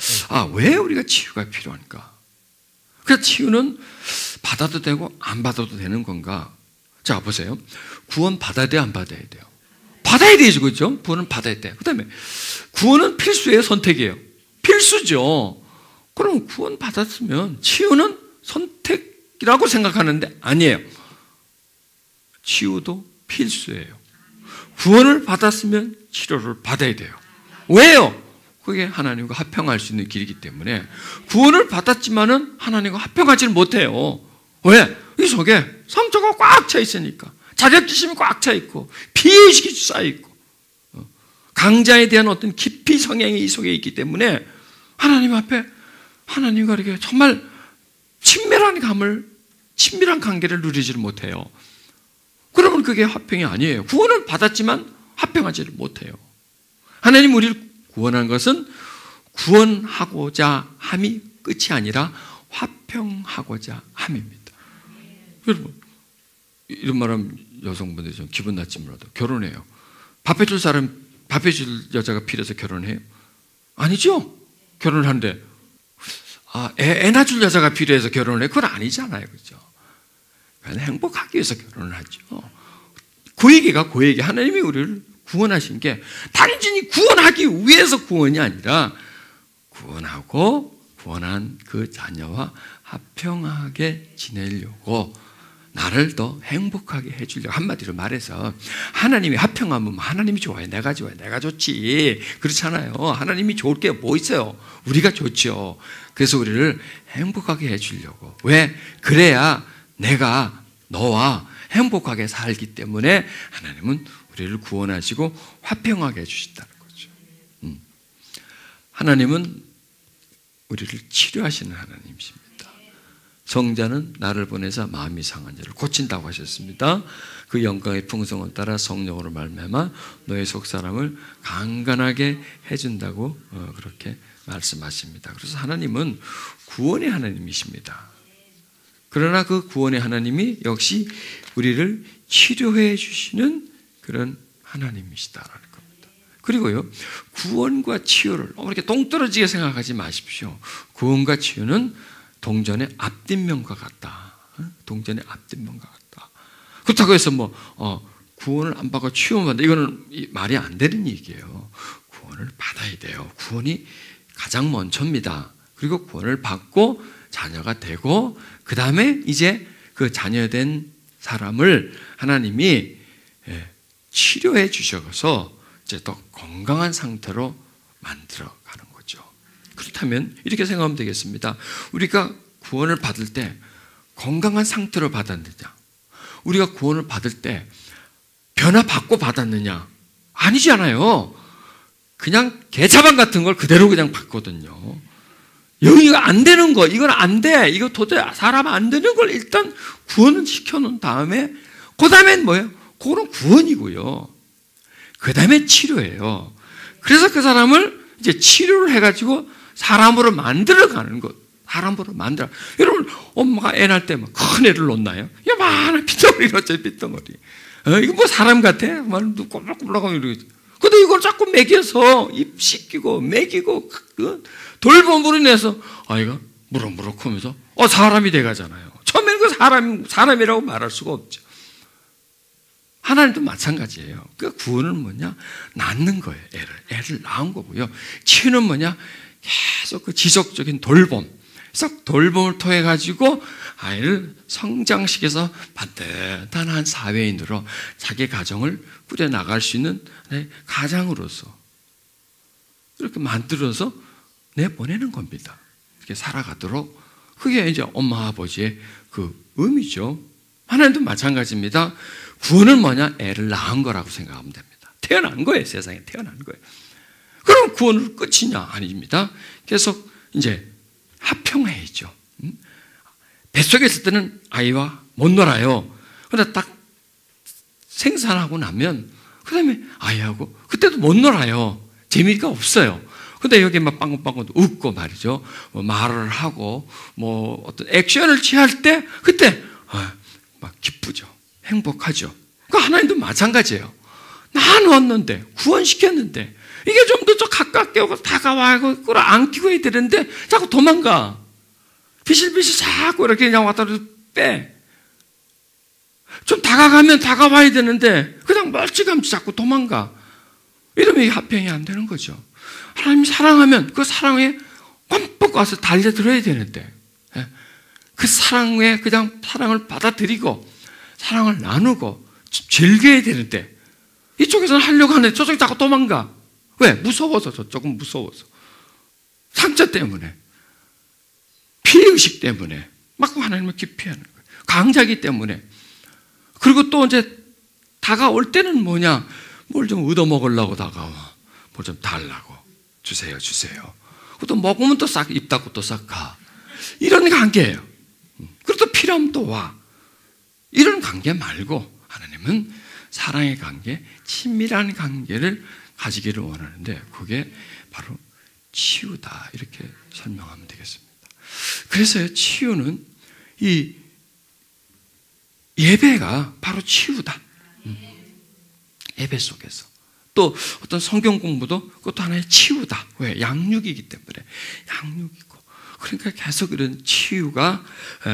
왜 우리가 치유가 필요한가? 그래서 치유는 받아도 되고 안 받아도 되는 건가? 자, 보세요. 구원 받아야 돼요, 안 받아야 돼요? 받아야 되죠, 그죠? 구원은 받아야 돼요. 그 다음에 구원은 필수예요, 선택이에요? 필수죠. 그럼 구원 받았으면 치유는 선택이라고 생각하는데 아니에요. 치유도 필수예요. 구원을 받았으면 치료를 받아야 돼요. 왜요? 그게 하나님과 합평할 수 있는 길이기 때문에. 구원을 받았지만은 하나님과 합평하지는 못해요. 왜? 이 속에 상처가 꽉 차 있으니까. 자격지심이 꽉 차 있고, 피해의식이 쌓여 있고, 강자에 대한 어떤 깊이 성향이 이 속에 있기 때문에 하나님 앞에 하나님과 이렇게 정말 친밀한 관계를 누리지를 못해요. 그러면 그게 합평이 아니에요. 구원을 받았지만 합평하지를 못해요. 하나님 우리를 구원한 것은 구원하고자 함이 끝이 아니라 화평하고자 함입니다. 여러분, 이런 말하면 여성분들이 좀 기분 나지 몰라도 결혼해요. 밥 해줄 여자가 필요해서 결혼해요? 아니죠? 결혼을 하는데, 애 낳아줄 여자가 필요해서 결혼을 해요? 그건 아니잖아요. 그죠? 행복하기 위해서 결혼을 하죠. 그 얘기가 하나님이 우리를 구원하신 게 단순히 구원하기 위해서 구원이 아니라 구원하고 구원한 그 자녀와 합평하게 지내려고, 나를 더 행복하게 해주려고. 한마디로 말해서 하나님이 합평하면 하나님이 좋아요, 내가 좋아요, 내가 좋지, 그렇잖아요. 하나님이 좋을 게 뭐 있어요? 우리가 좋죠. 그래서 우리를 행복하게 해주려고. 왜? 그래야 내가 너와 행복하게 살기 때문에 하나님은 우리를 구원하시고 화평하게 해주신다는 거죠. 하나님은 우리를 치료하시는 하나님이십니다. 성자는 나를 보내서 마음이 상한 자를 고친다고 하셨습니다. 그 영광의 풍성을 따라 성령으로 말미암아 너의 속사람을 강건하게 해준다고 그렇게 말씀하십니다. 그래서 하나님은 구원의 하나님이십니다. 그러나 그 구원의 하나님이 역시 우리를 치료해 주시는 그런 하나님이시다라는 겁니다. 그리고요, 구원과 치유를 이렇게 동떨어지게 생각하지 마십시오. 구원과 치유는 동전의 앞뒷면과 같다. 동전의 앞뒷면과 같다. 그렇다고 해서 구원을 안 받고 치유만 받는다, 이거는 말이 안 되는 얘기예요. 구원을 받아야 돼요. 구원이 가장 먼저입니다. 그리고 구원을 받고 자녀가 되고, 그 다음에 이제 그 자녀된 사람을 하나님이 치료해 주셔서 이제 더 건강한 상태로 만들어 가는 거죠. 그렇다면 이렇게 생각하면 되겠습니다. 우리가 구원을 받을 때 건강한 상태로 받았느냐? 우리가 구원을 받을 때 변화받고 받았느냐? 아니잖아요. 그냥 개차반 같은 걸 그대로 그냥 받거든요. 여기가 안 되는 거, 이건 안 돼, 이거 도저히 사람 안 되는 걸 일단 구원을 시켜놓은 다음에, 그 다음엔 뭐예요? 그거는 구원이고요. 그 다음에 치료예요. 그래서 그 사람을 이제 치료를 해가지고 사람으로 만들어가는 것. 사람으로 만들어. 여러분, 엄마가 애 낳을 때 큰 애를 놓나요? 요만한 핏덩어리 놓죠, 핏덩어리. 이거 뭐 사람 같아? 꼬물꼬물하고 이러고. 근데 이걸 자꾸 먹여서 입 씻기고 먹이고 돌봄으로 인해서 아이가 무럭무럭 하면서 사람이 돼가잖아요. 처음에는 그 사람이라고 말할 수가 없죠. 하나님도 마찬가지예요. 그 구원은 뭐냐? 낳는 거예요. 애를 낳은 거고요. 치유는 뭐냐? 계속 그 지속적인 돌봄. 그래서 돌봄을 통해 가지고 아이를 성장시켜서 반듯한 한 사회인으로 자기 가정을 꾸려 나갈 수 있는 가장으로서 이렇게 만들어서 내보내는 겁니다. 이렇게 살아가도록. 그게 이제 엄마 아버지의 그 의미죠. 하나님도 마찬가지입니다. 구원은 뭐냐? 애를 낳은 거라고 생각하면 됩니다. 태어난 거예요. 세상에 태어난 거예요. 그럼 구원은 끝이냐? 아닙니다. 계속 이제 합평해야죠. 뱃속에 있을 때는 아이와 못 놀아요. 그런데 딱 생산하고 나면 그 다음에 아이하고 그때도 못 놀아요. 재미가 없어요. 근데 여기 막 빵긋빵긋 웃고 말이죠. 말을 하고 어떤 액션을 취할 때 그때 막 기쁘죠. 행복하죠. 그 하나님도 마찬가지예요. 나눴는데, 구원시켰는데, 이게 좀 더 가깝게 오고 다가와고 그걸 안기고 해야 되는데 자꾸 도망가. 비실비실 자꾸 이렇게 그냥 왔다 갔다 빼. 좀 다가가면 다가와야 되는데 그냥 멀찌감치 자꾸 도망가. 이러면 이게 합병이 안 되는 거죠. 하나님 사랑하면 그 사랑에 껌뻑 와서 달려들어야 되는데 그 사랑에 그냥 사랑을 받아들이고 사랑을 나누고 즐겨야 되는데 이쪽에서는 하려고 하는데 저쪽이 자꾸 도망가. 왜? 무서워서. 저쪽은 무서워서. 상처 때문에, 피해의식 때문에 막 하나님을 기피하는 거예요. 강자기 때문에. 그리고 또 이제 다가올 때는 뭐냐? 뭘 좀 얻어먹으려고 다가와. 뭘 좀 달라고. 주세요. 또 먹으면 또 싹 입 닫고 또 싹 가. 이런 관계예요. 그리고 또 필요하면 또 와. 이런 관계 말고 하나님은 사랑의 관계, 친밀한 관계를 가지기를 원하는데 그게 바로 치유다. 이렇게 설명하면 되겠습니다. 그래서 치유는 이 예배가 바로 치유다. 예배 속에서. 또 어떤 성경 공부도 그것도 하나의 치유다. 왜? 양육이기 때문에. 양육이고. 그러니까 계속 이런 치유가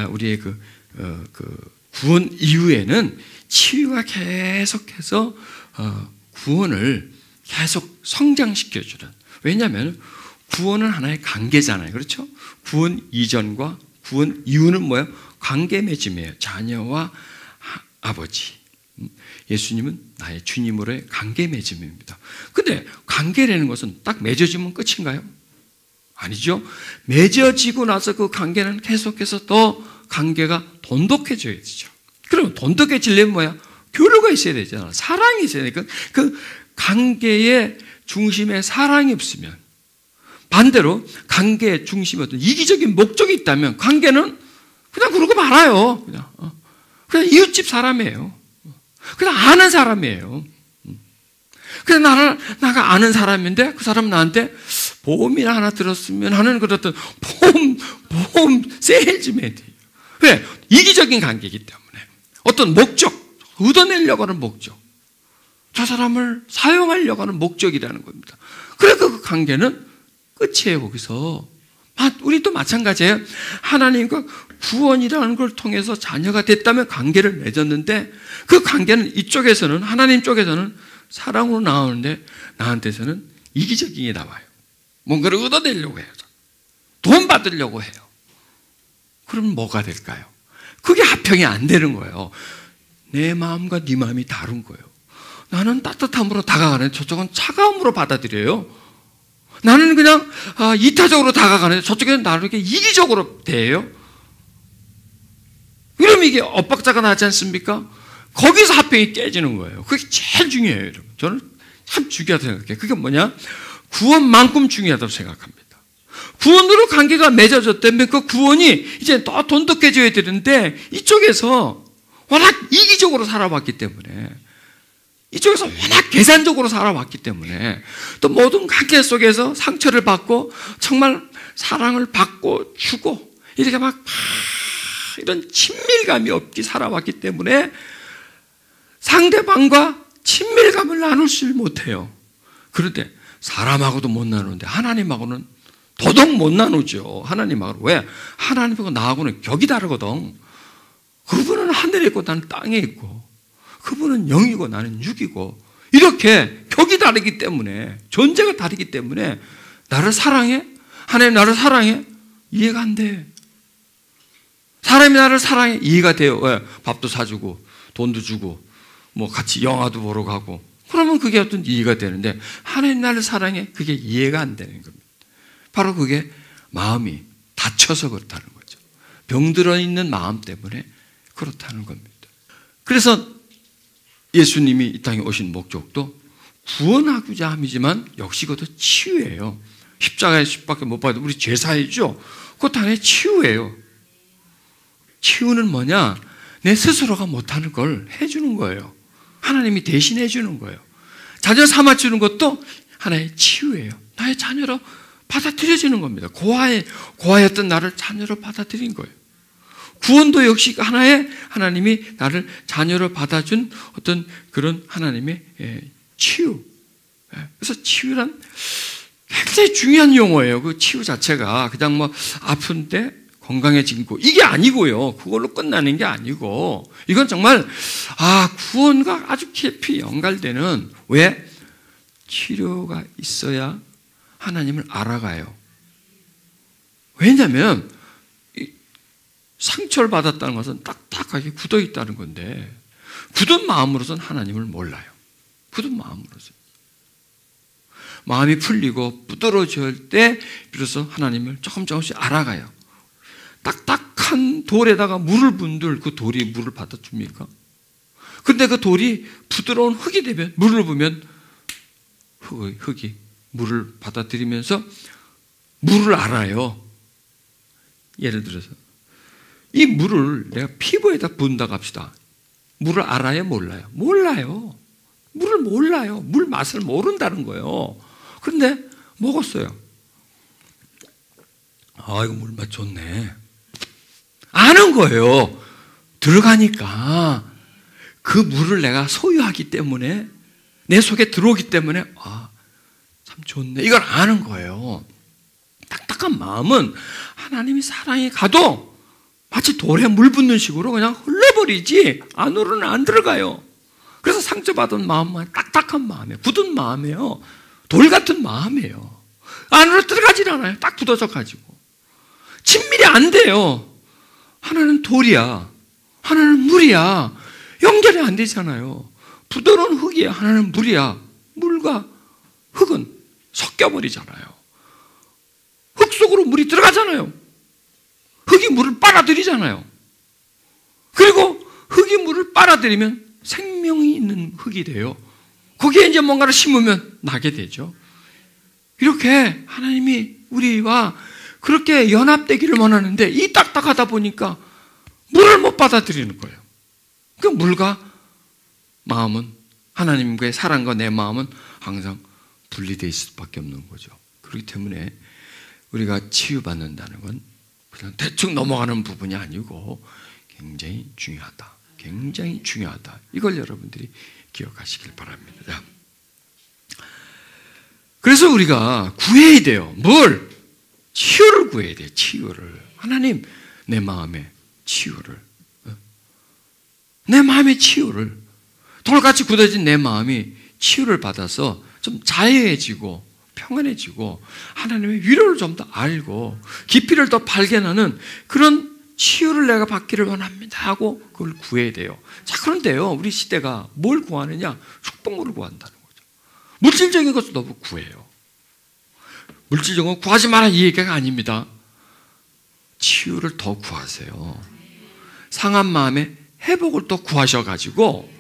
우리의 그 구원 이후에는 치유가 계속해서 구원을 계속 성장시켜주는. 왜냐하면 구원은 하나의 관계잖아요. 그렇죠? 구원 이전과 구원 이후는 뭐예요? 관계 맺음이에요. 자녀와 아버지. 예수님은 나의 주님으로의 관계 맺음입니다. 근데 관계라는 것은 딱 맺어지면 끝인가요? 아니죠. 맺어지고 나서 그 관계는 계속해서 더 관계가 돈독해져야 되죠. 그럼 돈독해지려면 뭐야? 교류가 있어야 되잖아. 사랑이 있어야 되니까 그 관계의 중심에 사랑이 없으면, 반대로 관계의 중심에 어떤 이기적인 목적이 있다면 관계는 그냥 그러고 말아요. 그냥 이웃집 사람이에요. 그냥 아는 사람이에요. 그냥 나가 아는 사람인데 그 사람은 나한테 보험이나 하나 들었으면 하는 그런 보험 세일즈맨이에요. 왜? 이기적인 관계이기 때문에. 어떤 목적, 얻어내려고 하는 목적. 저 사람을 사용하려고 하는 목적이라는 겁니다. 그래서 그 관계는 끝이에요, 거기서. 우리도 마찬가지예요. 하나님과 구원이라는 걸 통해서 자녀가 됐다면 관계를 맺었는데 그 관계는 이쪽에서는, 하나님 쪽에서는 사랑으로 나오는데 나한테서는 이기적인 게 나와요. 뭔가를 얻어내려고 해요. 돈 받으려고 해요. 그럼 뭐가 될까요? 그게 합평이 안 되는 거예요. 내 마음과 네 마음이 다른 거예요. 나는 따뜻함으로 다가가는데 저쪽은 차가움으로 받아들여요. 나는 그냥 이타적으로 다가가는데 저쪽에는 나를 이렇게 이기적으로 대해요. 그러면 이게 엇박자가 나지 않습니까? 거기서 합평이 깨지는 거예요. 그게 제일 중요해요, 여러분. 저는 참 중요하다고 생각해요. 그게 뭐냐? 구원만큼 중요하다고 생각합니다. 구원으로 관계가 맺어졌다면 그 구원이 이제 더 돈독해져야 되는데 이쪽에서 워낙 이기적으로 살아왔기 때문에, 이쪽에서 워낙 계산적으로 살아왔기 때문에, 또 모든 관계 속에서 상처를 받고 정말 사랑을 받고 주고 이렇게 막 이런 친밀감이 없이 살아왔기 때문에 상대방과 친밀감을 나눌 못해요. 그런데 사람하고도 못 나누는데 하나님하고는 더더욱 못 나누죠. 하나님하고는. 왜? 하나님하고 나하고는 격이 다르거든. 그분은 하늘에 있고 나는 땅에 있고, 그분은 영이고 나는 육이고, 이렇게 격이 다르기 때문에, 존재가 다르기 때문에 나를 사랑해? 하나님 나를 사랑해? 이해가 안 돼. 사람이 나를 사랑해? 이해가 돼요. 왜? 밥도 사주고 돈도 주고 뭐 같이 영화도 보러 가고, 그러면 그게 어떤 이해가 되는데 하나님 나를 사랑해? 그게 이해가 안 되는 겁니다. 바로 그게 마음이 다쳐서 그렇다는 거죠. 병들어 있는 마음 때문에 그렇다는 겁니다. 그래서 예수님이 이 땅에 오신 목적도 구원하고자 함이지만 역시 그것도 치유예요. 십자가에 십밖에 못 받아도 우리 죄사이죠. 그것도 하나의 치유예요. 치유는 뭐냐? 내 스스로가 못하는 걸 해주는 거예요. 하나님이 대신해 주는 거예요. 자녀 삼아주는 것도 하나의 치유예요. 나의 자녀로 받아들여지는 겁니다. 고아였던 나를 자녀로 받아들인 거예요. 구원도 역시 하나의 하나님이 나를 자녀로 받아준 어떤 그런 하나님의 치유. 그래서 치유란 굉장히 중요한 용어예요. 그 치유 자체가 그냥 뭐 아픈데 건강해지고 이게 아니고요. 그걸로 끝나는 게 아니고 이건 정말 구원과 아주 깊이 연관되는, 왜? 치료가 있어야 하나님을 알아가요. 왜냐하면 상처를 받았다는 것은 딱딱하게 굳어 있다는 건데, 굳은 마음으로서는 하나님을 몰라요. 굳은 마음으로서. 마음이 풀리고 부드러워질 때 비로소 하나님을 조금씩 알아가요. 딱딱한 돌에다가 물을 분들 그 돌이 물을 받아줍니까? 근데 그 돌이 부드러운 흙이 되면, 물을 부으면 흙이 물을 받아들이면서 물을 알아요. 예를 들어서 이 물을 내가 피부에다 부은다고 합시다. 물을 알아요? 몰라요? 몰라요. 물을 몰라요. 물 맛을 모른다는 거예요. 그런데 먹었어요. 이거 물맛 좋네. 아는 거예요. 들어가니까 그 물을 내가 소유하기 때문에, 내 속에 들어오기 때문에 참 좋네. 이걸 아는 거예요. 딱딱한 마음은 하나님이 사랑이 가도 마치 돌에 물 붓는 식으로 그냥 흘러버리지 안으로는 안 들어가요. 그래서 상처받은 마음은 딱딱한 마음이에요. 굳은 마음이에요. 돌 같은 마음이에요. 안으로 들어가질 않아요. 딱 굳어져 가지고 친밀이 안 돼요. 하나는 돌이야, 하나는 물이야. 연결이 안 되잖아요. 부드러운 흙이야, 하나는 물이야. 물과 흙은 섞여버리잖아요. 흙 속으로 물이 들어가잖아요. 흙이 물을 빨아들이잖아요. 그리고 흙이 물을 빨아들이면 생명이 있는 흙이 돼요. 거기에 이제 뭔가를 심으면 나게 되죠. 이렇게 하나님이 우리와 그렇게 연합되기를 원하는데, 이 딱딱하다 보니까 물을 못 받아들이는 거예요. 그 물과 마음은, 하나님과의 사랑과 내 마음은 항상 분리되어 있을 수밖에 없는 거죠. 그렇기 때문에 우리가 치유받는다는 건 그냥 대충 넘어가는 부분이 아니고 굉장히 중요하다. 굉장히 중요하다. 이걸 여러분들이 기억하시길 바랍니다. 그래서 우리가 구해야 돼요. 뭘? 치유를 구해야 돼요. 치유를. 하나님, 내 마음의 치유를. 내 마음의 치유를. 돌같이 굳어진 내 마음이 치유를 받아서 좀 자유해지고 평안해지고 하나님의 위로를 좀 더 알고 깊이를 더 발견하는 그런 치유를 내가 받기를 원합니다 하고 그걸 구해야 돼요. 자, 그런데요, 우리 시대가 뭘 구하느냐? 축복물을 구한다는 거죠. 물질적인 것을 너무 구해요. 물질적인 거 구하지 마라 이 얘기가 아닙니다. 치유를 더 구하세요. 상한 마음에 회복을 또 구하셔가지고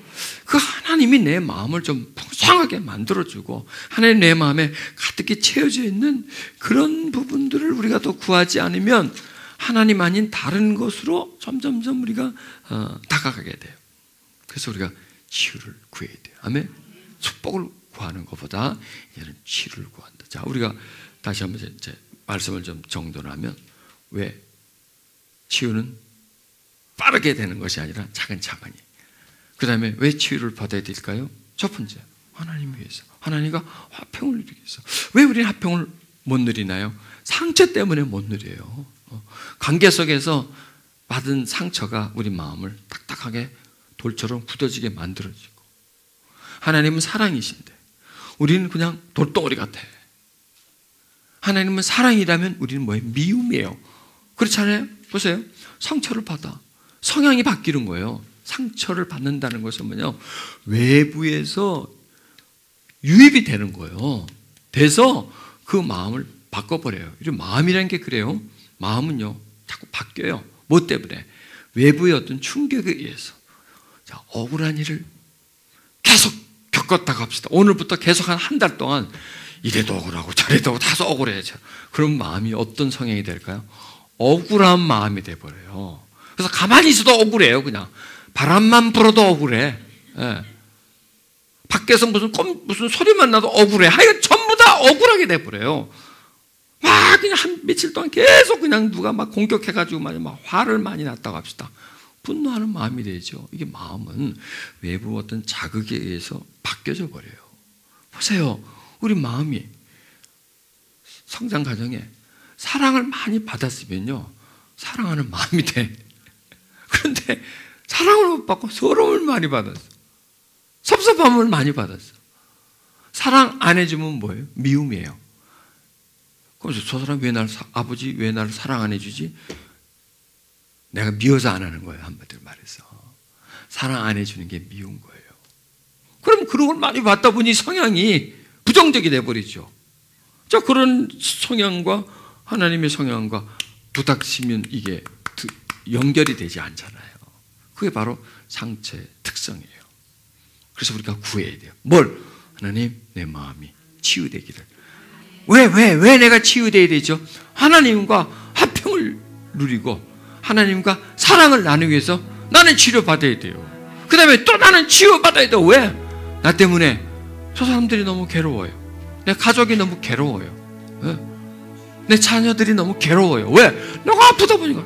그 하나님이 내 마음을 좀 풍성하게 만들어주고 하나님 내 마음에 가득히 채워져 있는 그런 부분들을 우리가 더 구하지 않으면 하나님 아닌 다른 것으로 점점점 우리가 다가가게 돼요. 그래서 우리가 치유를 구해야 돼요. 아멘. 축복을 구하는 것보다 이제는 치유를 구한다. 자, 우리가 다시 한번 제 말씀을 좀 정돈하면, 왜 치유는 빠르게 되는 것이 아니라 차근차근히. 그 다음에 왜 치유를 받아야 될까요? 첫 번째, 하나님 위해서. 하나님과 화평을 누리기 위해서. 왜 우리는 화평을 못 누리나요? 상처 때문에 못 누려요. 관계 속에서 받은 상처가 우리 마음을 딱딱하게 돌처럼 굳어지게 만들어지고, 하나님은 사랑이신데 우리는 그냥 돌덩어리 같아. 하나님은 사랑이라면 우리는 뭐예요? 미움이에요. 그렇잖아요? 보세요. 상처를 받아. 성향이 바뀌는 거예요. 상처를 받는다는 것은 뭐냐? 외부에서 유입이 되는 거예요. 돼서 그 마음을 바꿔버려요. 마음이라는 게 그래요. 마음은요, 자꾸 바뀌어요. 뭐 때문에? 외부의 어떤 충격에 의해서. 자, 억울한 일을 계속 겪었다고 합시다. 오늘부터 계속 한 달 동안 이래도 억울하고 저래도 억울하고 다소 억울해져. 그럼 마음이 어떤 성향이 될까요? 억울한 마음이 돼버려요. 그래서 가만히 있어도 억울해요. 그냥 바람만 불어도 억울해. 예. 밖에서 무슨 소리만 나도 억울해. 하여간 전부 다 억울하게 돼버려요. 막 그냥 한 며칠 동안 계속 그냥 누가 막 공격해가지고 막 화를 많이 났다고 합시다. 분노하는 마음이 되죠. 이게 마음은 외부 어떤 자극에 의해서 바뀌어져 버려요. 보세요. 우리 마음이 성장 과정에 사랑을 많이 받았으면요, 사랑하는 마음이 돼. 그런데 사랑을 못 받고 서러움을 많이 받았어. 섭섭함을 많이 받았어. 사랑 안 해주면 뭐예요? 미움이에요. 그래서 저 사람 왜 나를, 아버지 왜 나를 사랑 안 해주지? 내가 미워서 안 하는 거예요. 한마디로 말해서. 사랑 안 해주는 게 미운 거예요. 그럼 그런 걸 많이 받다 보니 성향이 부정적이 돼버리죠. 자, 그런 성향과 하나님의 성향과 부닥치면 이게 연결이 되지 않잖아요. 그게 바로 상처의 특성이에요. 그래서 우리가 구해야 돼요. 뭘? 하나님, 내 마음이 치유되기를. 왜 내가 치유되어야 되죠? 하나님과 화평을 누리고 하나님과 사랑을 나누기 위해서 나는 치료받아야 돼요. 그 다음에 또 나는 치유받아야 돼요. 왜? 나 때문에 저 사람들이 너무 괴로워요. 내 가족이 너무 괴로워요. 왜? 내 자녀들이 너무 괴로워요. 왜? 내가 아프다 보니까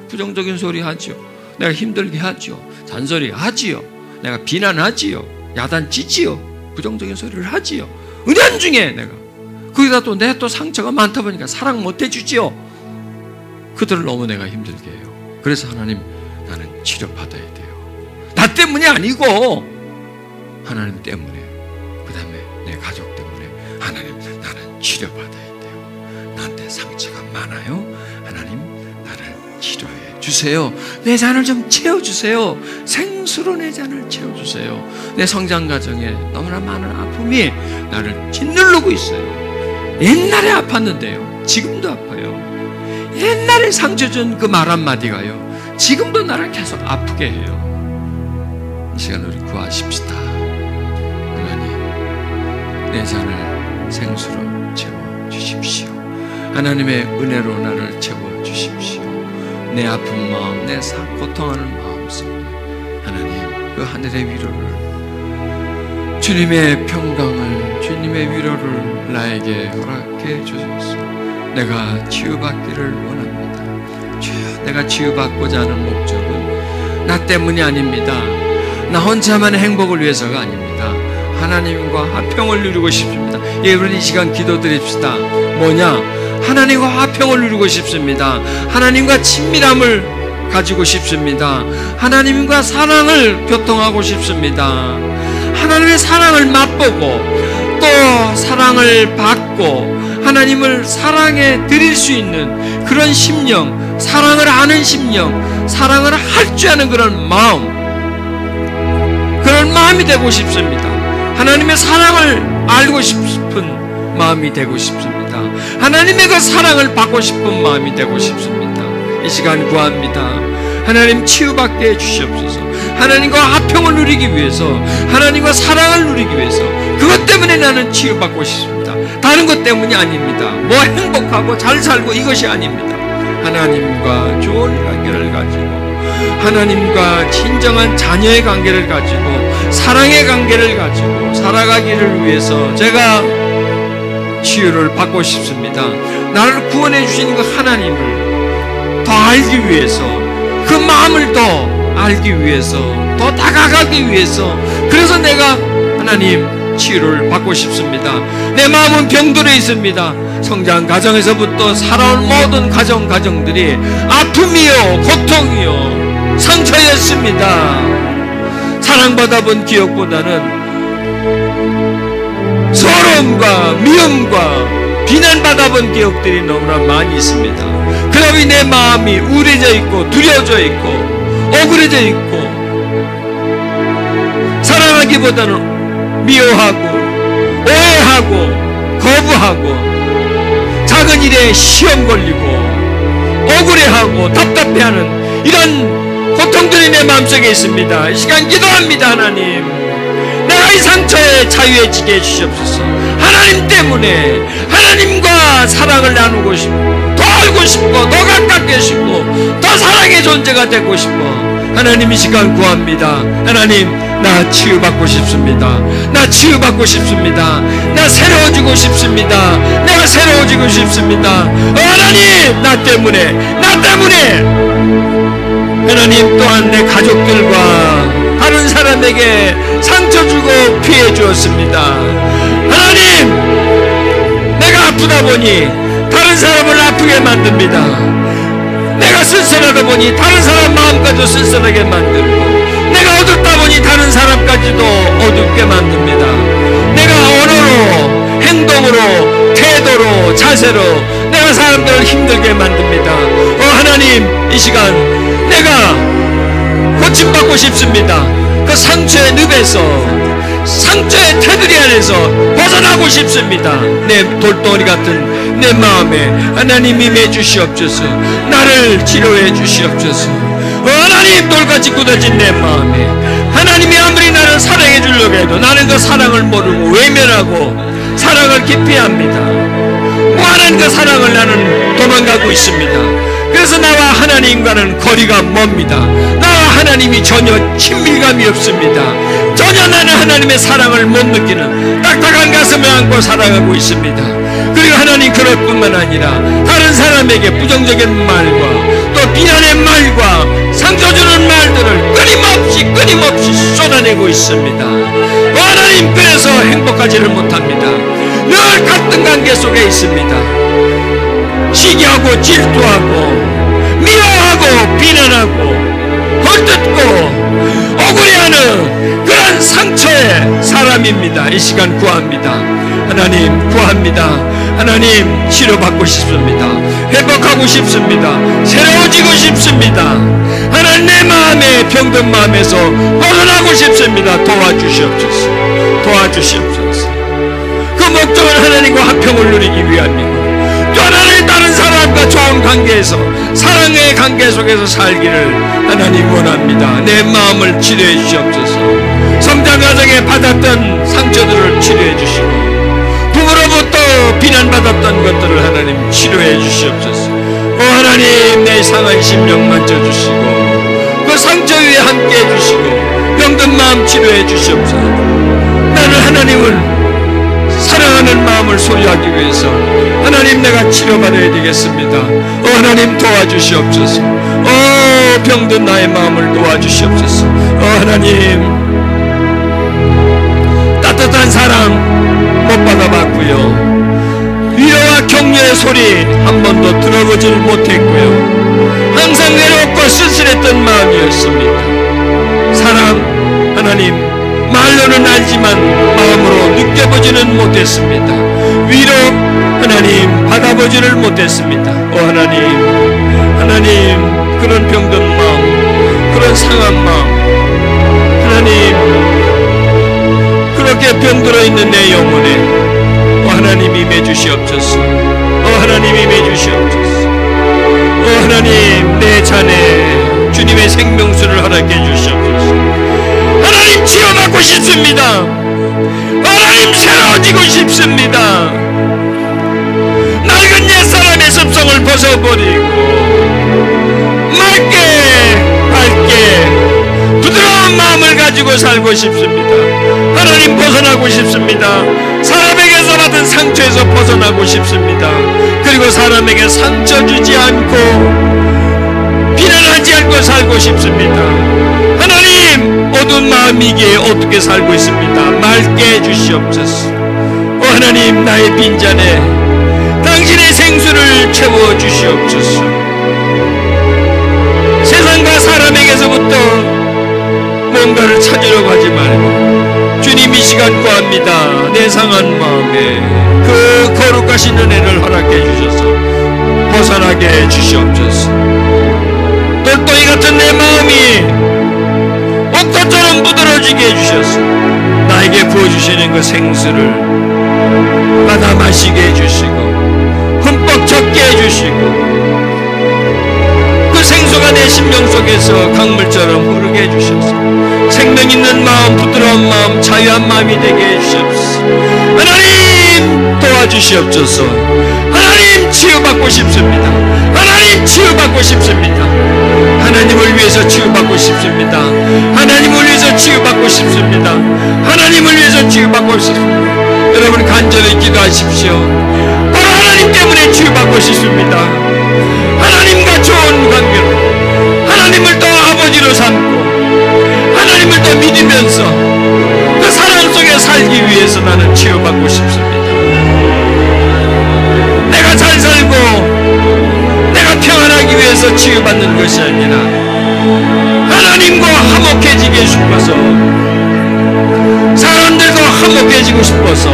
부정적인 소리 하지요. 내가 힘들게 하지요. 잔소리 하지요. 내가 비난하지요. 야단치지요. 부정적인 소리를 하지요. 은연중에 내가 거기다 또 내 또 상처가 많다 보니까 사랑 못 해주지요. 그들을 너무 내가 힘들게 해요. 그래서 하나님, 나는 치료받아야 돼요. 나 때문이 아니고 하나님 때문에, 그 다음에 내 가족 때문에 하나님, 나는 치료받아야 돼요. 나한테 상처가 많아요. 하나님, 나를 치료해 주세요. 내 잔을 좀 채워주세요. 생수로 내 잔을 채워주세요. 내 성장 과정에 너무나 많은 아픔이 나를 짓누르고 있어요. 옛날에 아팠는데요, 지금도 아파요. 옛날에 상처 준 그 말 한마디가요, 지금도 나를 계속 아프게 해요. 이 시간 우리 구하십시다. 하나님, 내 잔을 생수로 채워주십시오. 하나님의 은혜로 나를 채워주십시오. 내 아픈 마음, 내 고통하는 마음 속에 하나님, 그 하늘의 위로를, 주님의 평강을, 주님의 위로를 나에게 허락해 주소서. 내가 치유받기를 원합니다. 주여, 내가 치유받고자 하는 목적은 나 때문이 아닙니다. 나 혼자만의 행복을 위해서가 아닙니다. 하나님과 화평을 누리고 싶습니다. 예, 우리 이 시간 기도드립시다. 뭐냐? 하나님과 화평을 누리고 싶습니다. 하나님과 친밀함을 가지고 싶습니다. 하나님과 사랑을 교통하고 싶습니다. 하나님의 사랑을 맛보고 또 사랑을 받고 하나님을 사랑해 드릴 수 있는 그런 심령, 사랑을 아는 심령, 사랑을 할 줄 아는 그런 마음, 그런 마음이 되고 싶습니다. 하나님의 사랑을 알고 싶은 마음이 되고 싶습니다. 하나님의 그 사랑을 받고 싶은 마음이 되고 싶습니다. 이 시간 구합니다. 하나님, 치유받게 해주시옵소서. 하나님과 화평을 누리기 위해서, 하나님과 사랑을 누리기 위해서, 그것 때문에 나는 치유받고 싶습니다. 다른 것 때문이 아닙니다. 뭐 행복하고 잘 살고 이것이 아닙니다. 하나님과 좋은 관계를 가지고, 하나님과 진정한 자녀의 관계를 가지고, 사랑의 관계를 가지고 살아가기를 위해서 제가 치유를 받고 싶습니다. 나를 구원해 주시는 그 하나님을 더 알기 위해서, 그 마음을 더 알기 위해서, 더 다가가기 위해서, 그래서 내가 하나님 치유를 받고 싶습니다. 내 마음은 병들어 있습니다. 성장 과정에서부터 살아온 모든 가정들이 아픔이요, 고통이요, 상처였습니다. 사랑받아 본 기억보다는 서러움과 미움과 비난받아 본 기억들이 너무나 많이 있습니다. 그러다 보니 내 마음이 우울해져 있고 두려워져 있고 억울해져 있고, 사랑하기보다는 미워하고 오해하고 거부하고 작은 일에 시험 걸리고 억울해하고 답답해하는 이런 고통들이 내 마음속에 있습니다. 이 시간 기도합니다. 하나님, 내가 이 상처에 자유해지게 해주시옵소서. 하나님 때문에 하나님과 사랑을 나누고 싶고, 더 알고 싶고, 더 가깝게 싶고, 더 사랑의 존재가 되고 싶어. 하나님, 이 시간 구합니다. 하나님, 나 치유받고 싶습니다. 나 치유받고 싶습니다. 나 새로워지고 싶습니다. 내가 새로워지고 싶습니다. 하나님, 나 때문에 하나님 또한 내 가족들과 다른 사람에게 상처 주고 피해 주었습니다. 하나님, 내가 아프다 보니 다른 사람을 아프게 만듭니다. 내가 쓸쓸하다 보니 다른 사람 마음까지도 쓸쓸하게 만들고, 내가 어둡다 보니 다른 사람까지도 어둡게 만듭니다. 내가 언어로, 행동으로, 태도로, 자세로 내가 사람들을 힘들게 만듭니다. 하나님, 이 시간 내가 고침받고 싶습니다. 그 상처의 늪에서, 상처의 테두리 안에서 벗어나고 싶습니다. 내 돌덩어리 같은 내 마음에 하나님 임해 주시옵소서. 나를 치료해 주시옵소서. 하나님, 돌같이 굳어진 내 마음에 하나님이 아무리 나를 사랑해 주려고 해도 나는 그 사랑을 모르고 외면하고 사랑을 기피합니다. 무한한 그 사랑을 나는 도망가고 있습니다. 그래서 나와 하나님과는 거리가 멉니다. 나와 하나님이 전혀 친밀감이 없습니다. 전혀 나는 하나님의 사랑을 못 느끼는 딱딱한 가슴을 안고 살아가고 있습니다. 그리고 하나님, 그럴 뿐만 아니라 다른 사람에게 부정적인 말과 또 비난의 말과 상처 주는 말들을 끊임없이 쏟아내고 있습니다. 하나님, 그래서 행복하지를 못합니다. 늘 같은 관계 속에 있습니다. 시기하고 질투하고 미워하고 비난하고 헐뜯고 억울해하는 그런 상처의 사람입니다. 이 시간 구합니다. 하나님, 구합니다. 하나님, 치료받고 싶습니다. 회복하고 싶습니다. 새로워지고 싶습니다. 하나님, 내 마음의 병든 마음에서 벗어나고 싶습니다. 도와주시옵소서. 도와주시옵소서. 그 목적은 하나님과 화평을 누리기 위함이고, 또 하나님, 다른 사람과 좋은 관계에서, 사랑의 관계 속에서 살기를 하나님 원합니다. 내 마음을 치료해 주시옵소서. 성장 과정에 받았던 상처들을 치료해 주시고, 부모로부터 비난받았던 것들을 하나님 치료해 주시옵소서. 하나님, 내 상한 심령 만져주시고 그 상처 위에 함께 해주시고 병든 마음 치료해 주시옵소서. 나는 하나님을 사랑하는 마음을 소유하기 위해서 하나님, 내가 치료받아야 되겠습니다. 하나님, 도와주시옵소서. 병든 나의 마음을 도와주시옵소서. 하나님, 따뜻한 사랑 못 받아봤고요, 위로와 격려의 소리 한 번도 들어보지를 못했고요, 항상 외롭고 쓸쓸했던 마음이었습니다. 사랑, 하나님, 말로는 알지만 마음으로 느껴보지는 못했습니다. 위로, 하나님, 받아보지를 못했습니다. 하나님, 그런 병든 마음, 그런 상한 마음, 하나님, 그렇게 병들어 있는 내 영혼에 하나님 임해 주시옵소서. 하나님 임해 주시옵소서. 하나님, 내 자네 주님의 생명수를 허락해 주시옵소서. 하나님, 치유받고 싶습니다. 하나님, 새로워지고 싶습니다. 낡은 옛사람의 습성을 벗어버리고 밝게 부드러운 마음을 가지고 살고 싶습니다. 하나님, 벗어나고 싶습니다. 사람에게서 받은 상처에서 벗어나고 싶습니다. 그리고 사람에게 상처 주지 않고 비난하지 않고 살고 싶습니다. 하나님, 어두운 마음이기에 어떻게 살고 있습니다. 맑게 해주시옵소서. 하나님, 나의 빈잔에 당신의 생수를 채워주시옵소서. 세상과 사람에게서부터 뭔가를 찾으려고 하지 말고 주님, 이 시간 구합니다. 내 상한 마음에 그 거룩하신 은혜를 허락해 주셔서 벗어나게 해 주시옵소서. 돌덩이 같은 내 마음이 옥토처럼 부드러지게 해주셔서 나에게 부어주시는 그 생수를 받아 마시게 해주시고 흠뻑 적게 해주시고 그 생수가 내 심령 속에서 강물처럼 흐르게 해주셔서 생명 있는 마음, 부드러운 마음, 자유한 마음이 되게 해주시옵소서. 하나님, 도와주시옵소서. 하나님, 치유받고 싶습니다. 하나님, 치유받고 싶습니다. 하나님을 위해서 치유받고 싶습니다. 하나님을 위해서 치유받고 싶습니다. 싶습니다. 여러분 간절히 기도하십시오. 바로 하나님 때문에 치유받고 싶습니다. 하나님과 좋은 관계로 하나님을 더 아버지로 삼고 하나님을 더 믿으면서 그 사랑 속에 살기 위해서 나는 치유받고 싶습니다. 내가 잘 살고 내가 평안하기 위해서 치유받는 것이 아니라 하나님과 화목해지게 싶어서 사람들과 화목해지고 싶어서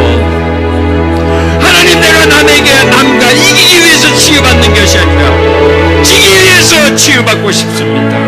하나님 내가 남과 이기기 위해서 치유받는 것이 아니라 지기 위해서 치유받고 싶습니다.